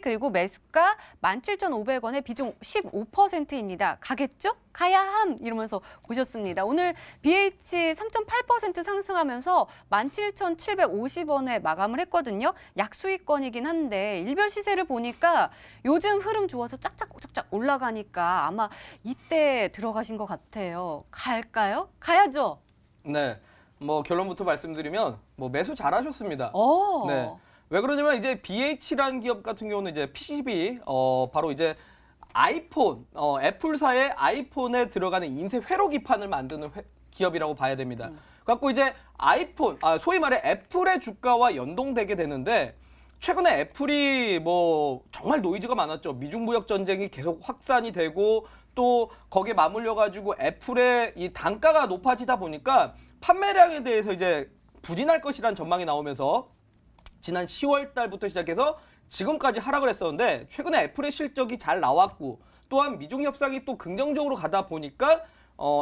그리고 매수가 17,500원에 비중 15%입니다. 가겠죠? 가야함 이러면서 오셨습니다. 오늘 BH 3.8% 상승하면서 17,750원에 마감을 했거든요. 약수익권이긴 한데 일별 시세를 보니까 요즘 흐름 좋아서 짝짝 올라가니까 아마 이때 들어가신 것 같아요. 갈까요? 가야죠. 네, 뭐 결론부터 말씀드리면 뭐 매수 잘하셨습니다. 오. 네. 왜 그러냐면 이제 BH라는 기업 같은 경우는 이제 PCB 바로 이제 아이폰 애플사의 아이폰에 들어가는 인쇄 회로기판을 만드는 기업이라고 봐야 됩니다. 갖고 이제 소위 말해 애플의 주가와 연동되게 되는데 최근에 애플이 뭐 정말 노이즈가 많았죠. 미중 무역 전쟁이 계속 확산이 되고 또 거기에 맞물려 가지고 애플의 이 단가가 높아지다 보니까 판매량에 대해서 이제 부진할 것이라는 전망이 나오면서 지난 10월 달부터 시작해서 지금까지 하락을 했었는데 최근에 애플의 실적이 잘 나왔고 또한 미중 협상이 또 긍정적으로 가다 보니까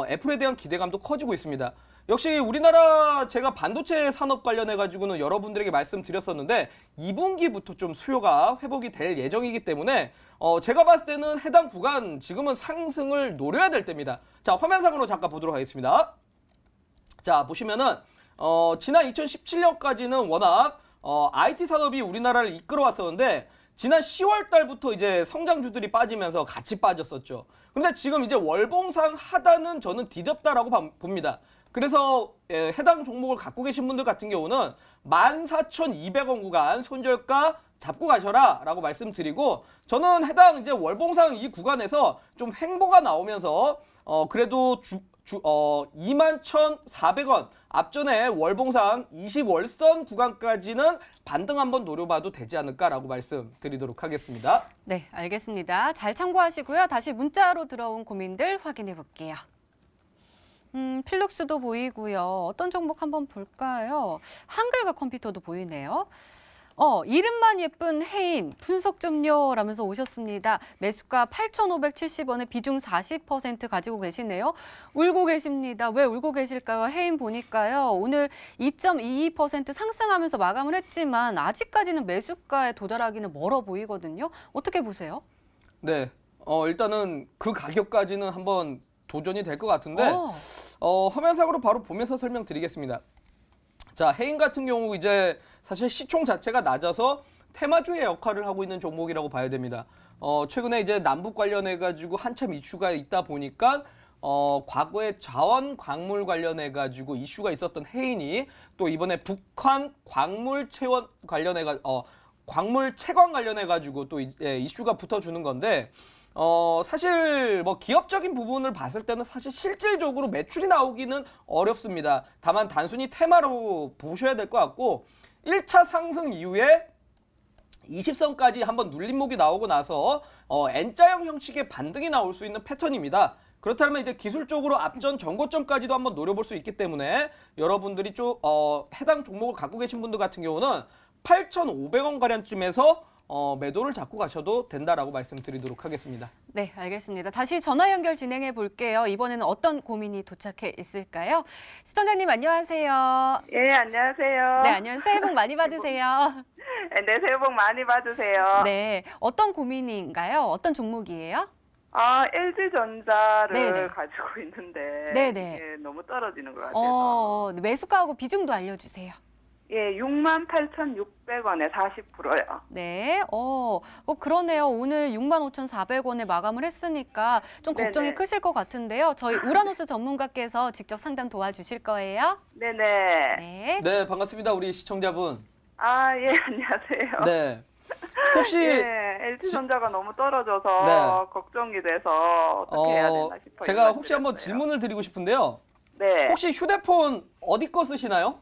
애플에 대한 기대감도 커지고 있습니다. 역시 우리나라 제가 반도체 산업 관련해 가지고는 여러분들에게 말씀드렸었는데 2분기부터 좀 수요가 회복이 될 예정이기 때문에 제가 봤을 때는 해당 구간 지금은 상승을 노려야 될 때입니다. 자, 화면상으로 잠깐 보도록 하겠습니다. 자, 보시면은 지난 2017년까지는 워낙 IT 산업이 우리나라를 이끌어왔었는데 지난 10월 달부터 이제 성장주들이 빠지면서 같이 빠졌었죠. 근데 지금 이제 월봉상 하단은 저는 디뎠다라고 봅니다. 그래서 해당 종목을 갖고 계신 분들 같은 경우는 14,200원 구간 손절가 잡고 가셔라 라고 말씀드리고, 저는 해당 이제 월봉상 이 구간에서 좀 횡보가 나오면서 그래도 21,400원 앞전에 월봉상 20월선 구간까지는 반등 한번 노려봐도 되지 않을까라고 말씀드리도록 하겠습니다. 네, 알겠습니다. 잘 참고하시고요. 다시 문자로 들어온 고민들 확인해 볼게요. 필룩스도 보이고요. 어떤 종목 한번 볼까요? 한글과 컴퓨터도 보이네요. 이름만 예쁜 해인 분석 좀요 라면서 오셨습니다. 매수가 8,570원에 비중 40% 가지고 계시네요. 울고 계십니다. 왜 울고 계실까요? 해인 보니까요. 오늘 2.22% 상승하면서 마감을 했지만 아직까지는 매수가에 도달하기는 멀어 보이거든요. 어떻게 보세요? 네, 일단은 그 가격까지는 한번 도전이 될 것 같은데 화면상으로 바로 보면서 설명드리겠습니다. 자, 해인 같은 경우 이제 사실 시총 자체가 낮아서 테마주의 역할을 하고 있는 종목이라고 봐야 됩니다. 최근에 이제 남북 관련해 가지고 한참 이슈가 있다 보니까 과거에 자원 광물 관련해 가지고 이슈가 있었던 해인이 또 이번에 북한 광물 채원 관련해 광물 채광 관련해 가지고 또 이슈가 붙어주는 건데. 사실 뭐 기업적인 부분을 봤을 때는 사실 실질적으로 매출이 나오기는 어렵습니다. 다만 단순히 테마로 보셔야 될 것 같고 1차 상승 이후에 20선까지 한번 눌림목이 나오고 나서 N자형 형식의 반등이 나올 수 있는 패턴입니다. 그렇다면 이제 기술적으로 앞전 전고점까지도 한번 노려볼 수 있기 때문에 여러분들이 해당 종목을 갖고 계신 분들 같은 경우는 8,500원 가량쯤에서 매도를 잡고 가셔도 된다라고 말씀드리도록 하겠습니다. 네, 알겠습니다. 다시 전화 연결 진행해 볼게요. 이번에는 어떤 고민이 도착해 있을까요? 시청자님 안녕하세요. 예, 안녕하세요. 네, 안녕하세요. 새해 복 많이 받으세요. 네, 새해 복 많이 받으세요. 네, 어떤 고민인가요? 어떤 종목이에요? LG전자를 네네. 가지고 있는데 네네. 이게 너무 떨어지는 것 같아서. 매수가하고 비중도 알려주세요. 예, 68,600원에 40%요. 네, 그러네요. 오늘 65,400원에 마감을 했으니까 좀 걱정이 네네. 크실 것 같은데요. 저희 우라노스 전문가께서 직접 상담 도와주실 거예요. 네네. 네. 네, 반갑습니다. 우리 시청자분. 예, 안녕하세요. 네. 혹시 예, LG전자가 너무 떨어져서 네. 걱정이 돼서 어떻게 해야 되나 싶어요. 제가 혹시 한번 드렸어요. 질문을 드리고 싶은데요. 네. 혹시 휴대폰 어디 거 쓰시나요?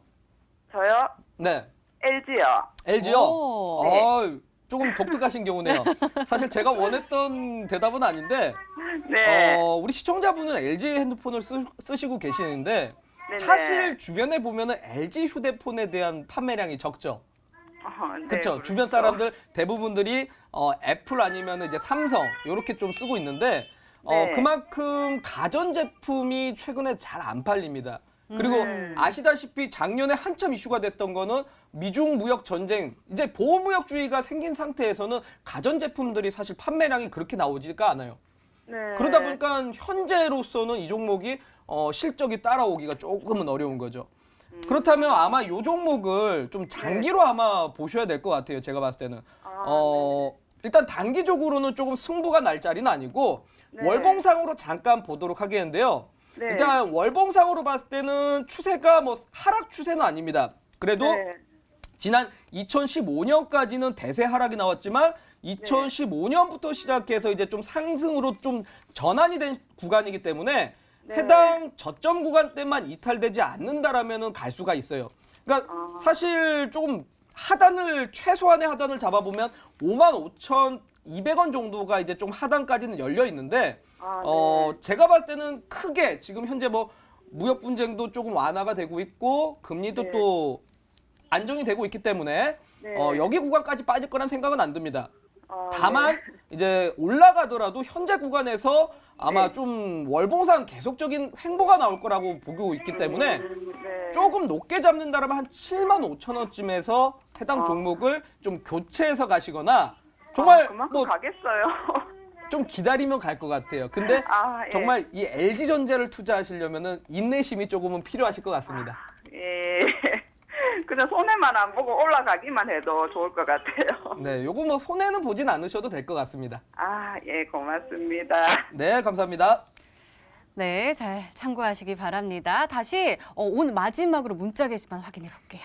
저요? 네. LG요. LG요? 오. 조금 독특하신 경우네요. 사실 제가 원했던 대답은 아닌데 네. 우리 시청자분은 LG 핸드폰을 쓰시고 계시는데 네네. 사실 주변에 보면은 LG 휴대폰에 대한 판매량이 적죠. 네, 그렇죠. 주변 사람들 대부분들이 애플 아니면 이제 삼성 이렇게 좀 쓰고 있는데 네. 그만큼 가전 제품이 최근에 잘 안 팔립니다. 그리고 아시다시피 작년에 한참 이슈가 됐던 거는 미중 무역 전쟁, 이제 보호무역주의가 생긴 상태에서는 가전 제품들이 사실 판매량이 그렇게 나오지가 않아요. 네. 그러다 보니까 현재로서는 이 종목이 실적이 따라오기가 조금은 어려운 거죠. 그렇다면 아마 이 종목을 좀 장기로 아마 보셔야 될 것 같아요. 제가 봤을 때는. 일단 단기적으로는 조금 승부가 날 자리는 아니고 네. 월봉상으로 잠깐 보도록 하겠는데요. 네. 일단 월봉상으로 봤을 때는 추세가 뭐 하락 추세는 아닙니다. 그래도 네. 지난 2015년까지는 대세 하락이 나왔지만 2015년부터 시작해서 이제 좀 상승으로 좀 전환이 된 구간이기 때문에 네. 해당 저점 구간대만 이탈되지 않는다라면은 갈 수가 있어요. 그러니까 사실 조금 최소한의 하단을 잡아보면 55,200원 정도가 이제 좀 하단까지는 열려 있는데 네. 제가 봤을 때는 크게 지금 현재 뭐 무역 분쟁도 조금 완화가 되고 있고 금리도 네. 또 안정이 되고 있기 때문에 네. 여기 구간까지 빠질 거란 생각은 안 듭니다. 다만 네. 이제 올라가더라도 현재 구간에서 아마 네. 좀 월봉상 계속적인 횡보가 나올 거라고 보고 있기 때문에 네. 조금 높게 잡는다라면 한 7만 5천 원쯤에서 해당 아. 종목을 좀 교체해서 가시거나 정말 그만큼 뭐 가겠어요. 좀 기다리면 갈 것 같아요. 근데 아, 예. 정말 이 LG전자를 투자하시려면은 인내심이 조금은 필요하실 것 같습니다. 예. 그냥 손해만 안 보고 올라가기만 해도 좋을 것 같아요. 네, 요거 뭐 손해는 보진 않으셔도 될 것 같습니다. 아, 예, 고맙습니다. 네, 감사합니다. 네, 잘 참고하시기 바랍니다. 다시 오늘 마지막으로 문자 게시판 확인해 볼게요.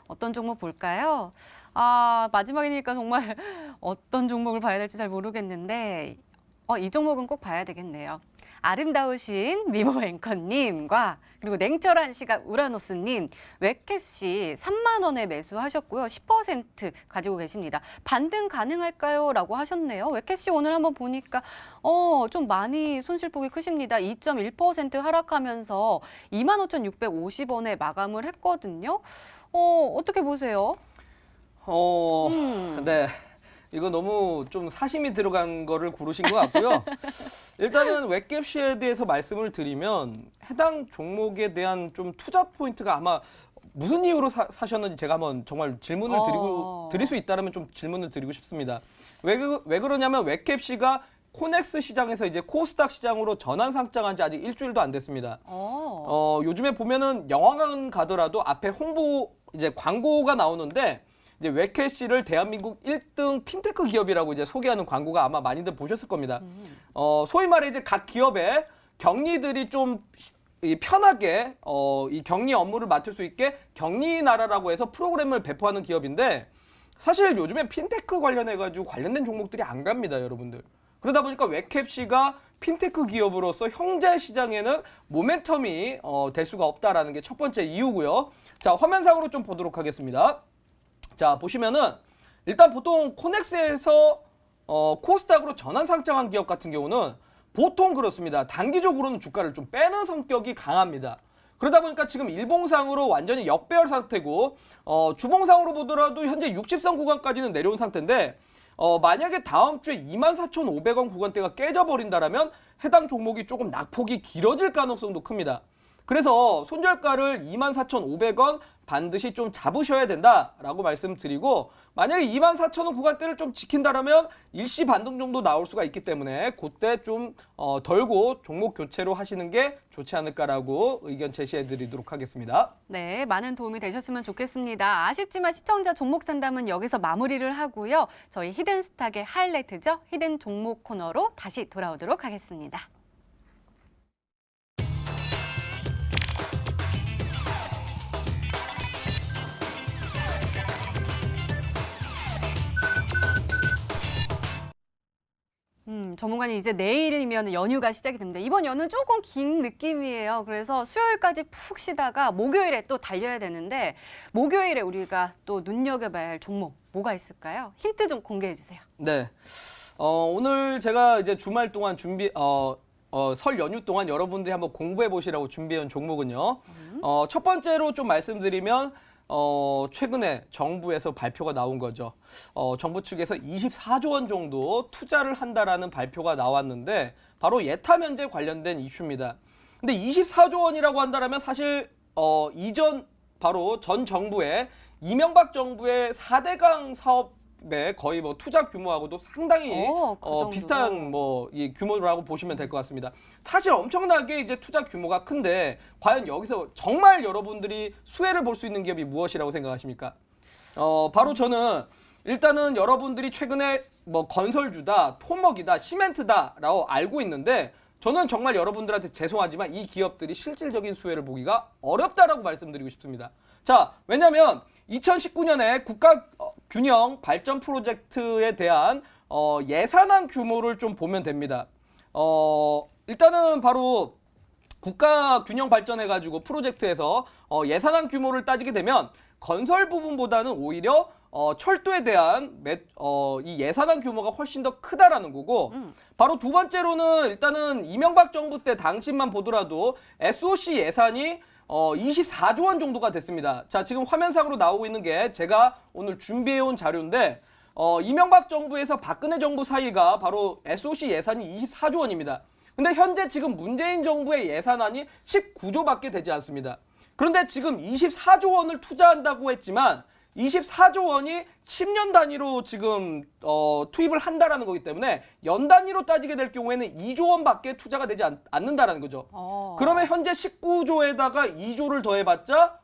어떤 종목 볼까요? 아, 마지막이니까 정말 어떤 종목을 봐야 될지 잘 모르겠는데 이 종목은 꼭 봐야 되겠네요. 아름다우신 미모 앵커님과 그리고 냉철한 시각 우라노스님, 웨켓이 3만 원에 매수하셨고요. 10% 가지고 계십니다. 반등 가능할까요? 라고 하셨네요. 웨켓이 오늘 한번 보니까 좀 많이 손실폭이 크십니다. 2.1% 하락하면서 25,650원에 마감을 했거든요. 어떻게 보세요? 네. 이거 너무 좀 사심이 들어간 거를 고르신 것 같고요. 일단은 웹갭시에 대해서 말씀을 드리면 해당 종목에 대한 좀 투자 포인트가 아마 무슨 이유로 사셨는지 제가 한번 정말 질문을 드릴 수 있다면 좀 질문을 드리고 싶습니다. 왜 그러냐면 웹갭시가 코넥스 시장에서 이제 코스닥 시장으로 전환 상장한 지 아직 일주일도 안 됐습니다. 요즘에 보면은 영화관 가더라도 앞에 홍보 이제 광고가 나오는데 이제 웹캐시를 대한민국 1등 핀테크 기업이라고 이제 소개하는 광고가 아마 많이들 보셨을 겁니다. 소위 말해 이제 각 기업의 격리들이 좀 편하게 이 격리 업무를 맡을 수 있게 격리 나라라고 해서 프로그램을 배포하는 기업인데 사실 요즘에 핀테크 관련해가지고 관련된 종목들이 안 갑니다, 여러분들. 그러다 보니까 웹캡시가 핀테크 기업으로서 형제 시장에는 모멘텀이 될 수가 없다라는 게 첫 번째 이유고요. 자, 화면상으로 좀 보도록 하겠습니다. 자, 보시면은 일단 보통 코넥스에서 코스닥으로 전환 상장한 기업 같은 경우는 보통 그렇습니다. 단기적으로는 주가를 좀 빼는 성격이 강합니다. 그러다 보니까 지금 일봉상으로 완전히 역배열 상태고 주봉상으로 보더라도 현재 60선 구간까지는 내려온 상태인데 만약에 다음 주에 24,500원 구간대가 깨져버린다라면 해당 종목이 조금 낙폭이 길어질 가능성도 큽니다. 그래서 손절가를 24,500원 반드시 좀 잡으셔야 된다라고 말씀드리고 만약에 24,000원 구간대를 좀 지킨다라면 일시 반등 정도 나올 수가 있기 때문에 그때 좀 덜고 종목 교체로 하시는 게 좋지 않을까라고 의견 제시해 드리도록 하겠습니다. 네, 많은 도움이 되셨으면 좋겠습니다. 아쉽지만 시청자 종목 상담은 여기서 마무리를 하고요. 저희 히든스탁의 하이라이트죠. 히든 종목 코너로 다시 돌아오도록 하겠습니다. 전문가님 이제 내일이면 연휴가 시작이 됩니다. 이번 연휴 조금 긴 느낌이에요. 그래서 수요일까지 푹 쉬다가 목요일에 또 달려야 되는데 목요일에 우리가 또 눈여겨봐야 할 종목 뭐가 있을까요? 힌트 좀 공개해 주세요. 네. 오늘 제가 이제 주말 동안 설 연휴 동안 여러분들이 한번 공부해 보시라고 준비한 종목은요. 첫 번째로 좀 말씀드리면 최근에 정부에서 발표가 나온 거죠. 정부 측에서 24조 원 정도 투자를 한다라는 발표가 나왔는데 바로 예타 면제 관련된 이슈입니다. 근데 24조 원이라고 한다라면 사실 이전 바로 전 정부의 이명박 정부의 4대강 사업에 거의 뭐 투자 규모하고도 상당히 그 비슷한 뭐 이 규모라고 보시면 될 것 같습니다. 사실 엄청나게 이제 투자 규모가 큰데 과연 여기서 정말 여러분들이 수혜를 볼 수 있는 기업이 무엇이라고 생각하십니까? 바로 저는 일단은 여러분들이 최근에 뭐 건설주다, 토목이다, 시멘트다라고 알고 있는데 저는 정말 여러분들한테 죄송하지만 이 기업들이 실질적인 수혜를 보기가 어렵다라고 말씀드리고 싶습니다. 자, 왜냐하면 2019년에 국가 균형 발전 프로젝트에 대한 예산안 규모를 좀 보면 됩니다. 일단은 바로 국가 균형 발전해가지고 프로젝트에서 예산안 규모를 따지게 되면 건설 부분보다는 오히려 철도에 대한 이 예산안 규모가 훨씬 더 크다라는 거고 바로 두 번째로는 일단은 이명박 정부 때 당시만 보더라도 SOC 예산이 24조 원 정도가 됐습니다. 자, 지금 화면상으로 나오고 있는 게 제가 오늘 준비해온 자료인데 이명박 정부에서 박근혜 정부 사이가 바로 SOC 예산이 24조 원입니다. 근데 현재 지금 문재인 정부의 예산안이 19조밖에 되지 않습니다. 그런데 지금 24조 원을 투자한다고 했지만 24조 원이 10년 단위로 지금 투입을 한다라는 거기 때문에 연 단위로 따지게 될 경우에는 2조 원밖에 투자가 되지 않는다라는 거죠. 그러면 현재 19조에다가 2조를 더해봤자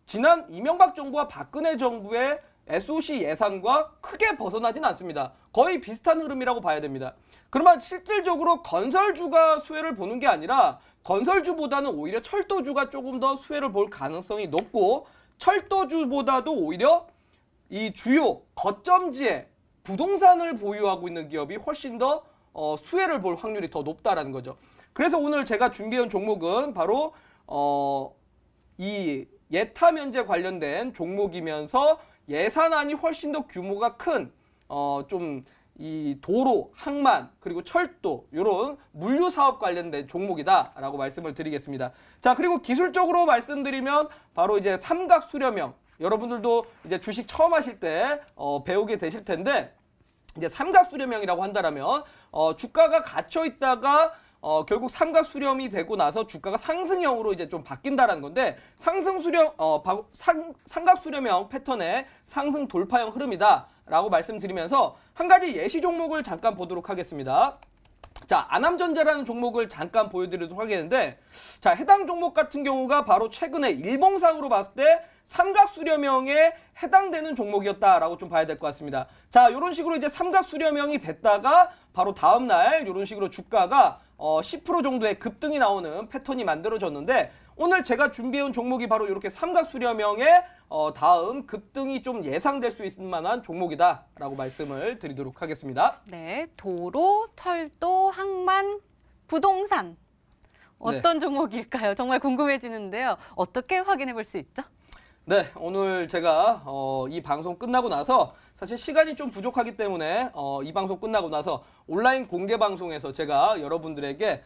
지난 이명박 정부와 박근혜 정부의 SOC 예산과 크게 벗어나진 않습니다. 거의 비슷한 흐름이라고 봐야 됩니다. 그러면 실질적으로 건설주가 수혜를 보는 게 아니라 건설주보다는 오히려 철도주가 조금 더 수혜를 볼 가능성이 높고 철도주보다도 오히려 이 주요 거점지에 부동산을 보유하고 있는 기업이 훨씬 더 수혜를 볼 확률이 더 높다라는 거죠. 그래서 오늘 제가 준비해온 종목은 바로 이 예타 면제 관련된 종목이면서 예산안이 훨씬 더 규모가 큰 좀 이 도로, 항만, 그리고 철도 이런 물류 사업 관련된 종목이다라고 말씀을 드리겠습니다. 자, 그리고 기술적으로 말씀드리면 바로 이제 삼각 수렴형, 여러분들도 이제 주식 처음 하실 때 배우게 되실 텐데 이제 삼각 수렴형이라고 한다라면 주가가 갇혀 있다가 결국 삼각 수렴이 되고 나서 주가가 상승형으로 이제 좀 바뀐다라는 건데 삼각 수렴형 패턴의 상승 돌파형 흐름이다라고 말씀드리면서 한 가지 예시 종목을 잠깐 보도록 하겠습니다. 자, 아남전자라는 종목을 잠깐 보여드리도록 하겠는데, 자, 해당 종목 같은 경우가 바로 최근에 일봉상으로 봤을 때 삼각수렴형에 해당되는 종목이었다라고 좀 봐야 될 것 같습니다. 자, 이런 식으로 이제 삼각수렴형이 됐다가 바로 다음날 이런 식으로 주가가 10% 정도의 급등이 나오는 패턴이 만들어졌는데, 오늘 제가 준비해온 종목이 바로 이렇게 삼각수렴형의 다음 급등이 좀 예상될 수 있을 만한 종목이다라고 말씀을 드리도록 하겠습니다. 네, 도로, 철도, 항만, 부동산. 어떤 종목일까요? 정말 궁금해지는데요. 어떻게 확인해 볼 수 있죠? 네, 오늘 제가 이 방송 끝나고 나서 사실 시간이 좀 부족하기 때문에 이 방송 끝나고 나서 온라인 공개 방송에서 제가 여러분들에게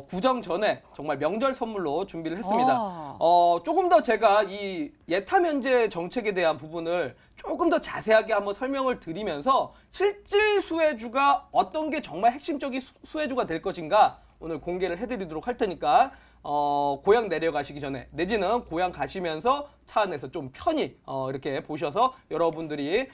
구정 전에 정말 명절 선물로 준비를 했습니다. 조금 더 제가 이 예타 면제 정책에 대한 부분을 조금 더 자세하게 한번 설명을 드리면서 실질 수혜주가 어떤 게 정말 핵심적인 수혜주가 될 것인가 오늘 공개를 해드리도록 할 테니까 고향 내려가시기 전에 내지는 고향 가시면서 차 안에서 좀 편히 이렇게 보셔서 여러분들이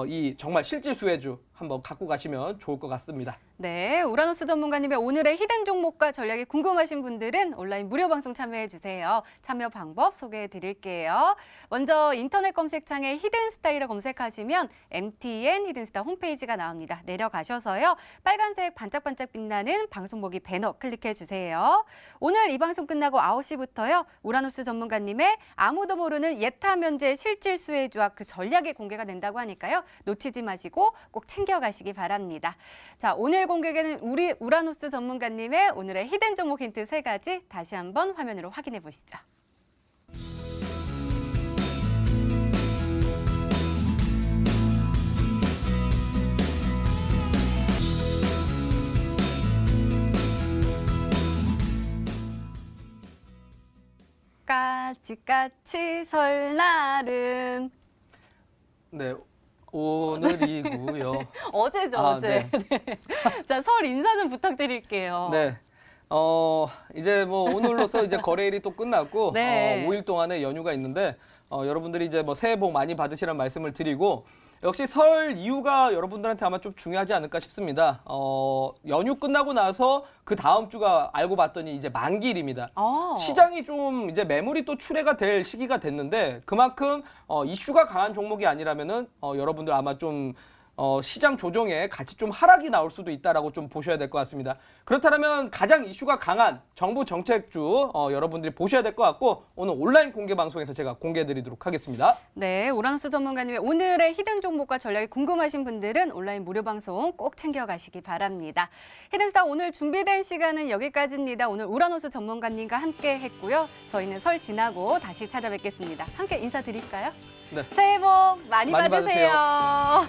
이 정말 실질 수혜주 한번 갖고 가시면 좋을 것 같습니다. 네, 우라노스 전문가님의 오늘의 히든 종목과 전략이 궁금하신 분들은 온라인 무료 방송 참여해 주세요. 참여 방법 소개해 드릴게요. 먼저 인터넷 검색창에 히든스타일을 검색하시면 MTN 히든스타 홈페이지가 나옵니다. 내려가셔서요. 빨간색 반짝반짝 빛나는 방송 보기 배너 클릭해 주세요. 오늘 이 방송 끝나고 9시부터요. 우라노스 전문가님의 아무도 모르는 예타 면제 실질 수혜주와 그 전략이 공개가 된다고 하니까요. 놓치지 마시고 꼭 챙겨가시기 바랍니다. 자, 오늘 공개되는 우리 우라노스 전문가님의 오늘의 히든 종목 힌트 3가지 다시 한번 화면으로 확인해 보시죠. 까치까치 설날은 네, 오늘이고요. 어제죠, 어제. 네. 네. 자, 설 인사 좀 부탁드릴게요. 네. 이제 뭐 오늘로서 이제 거래일이 또 끝났고 네. 5일 동안의 연휴가 있는데 여러분들이 이제 뭐 새해 복 많이 받으시라는 말씀을 드리고 역시 설 이후가 여러분들한테 아마 좀 중요하지 않을까 싶습니다. 연휴 끝나고 나서 그 다음 주가 알고 봤더니 이제 만기일입니다. 시장이 좀 이제 매물이 또 출회가 될 시기가 됐는데 그만큼 이슈가 강한 종목이 아니라면은 여러분들 아마 좀 시장 조정에 같이 좀 하락이 나올 수도 있다라고 좀 보셔야 될 것 같습니다. 그렇다면 가장 이슈가 강한 정부 정책주 여러분들이 보셔야 될 것 같고 오늘 온라인 공개 방송에서 제가 공개해드리도록 하겠습니다. 네, 우라노스 전문가님의 오늘의 히든 종목과 전략이 궁금하신 분들은 온라인 무료 방송 꼭 챙겨가시기 바랍니다. 히든스타 오늘 준비된 시간은 여기까지입니다. 오늘 우라노스 전문가님과 함께 했고요. 저희는 설 지나고 다시 찾아뵙겠습니다. 함께 인사드릴까요? 네. 새해 복 많이 받으세요.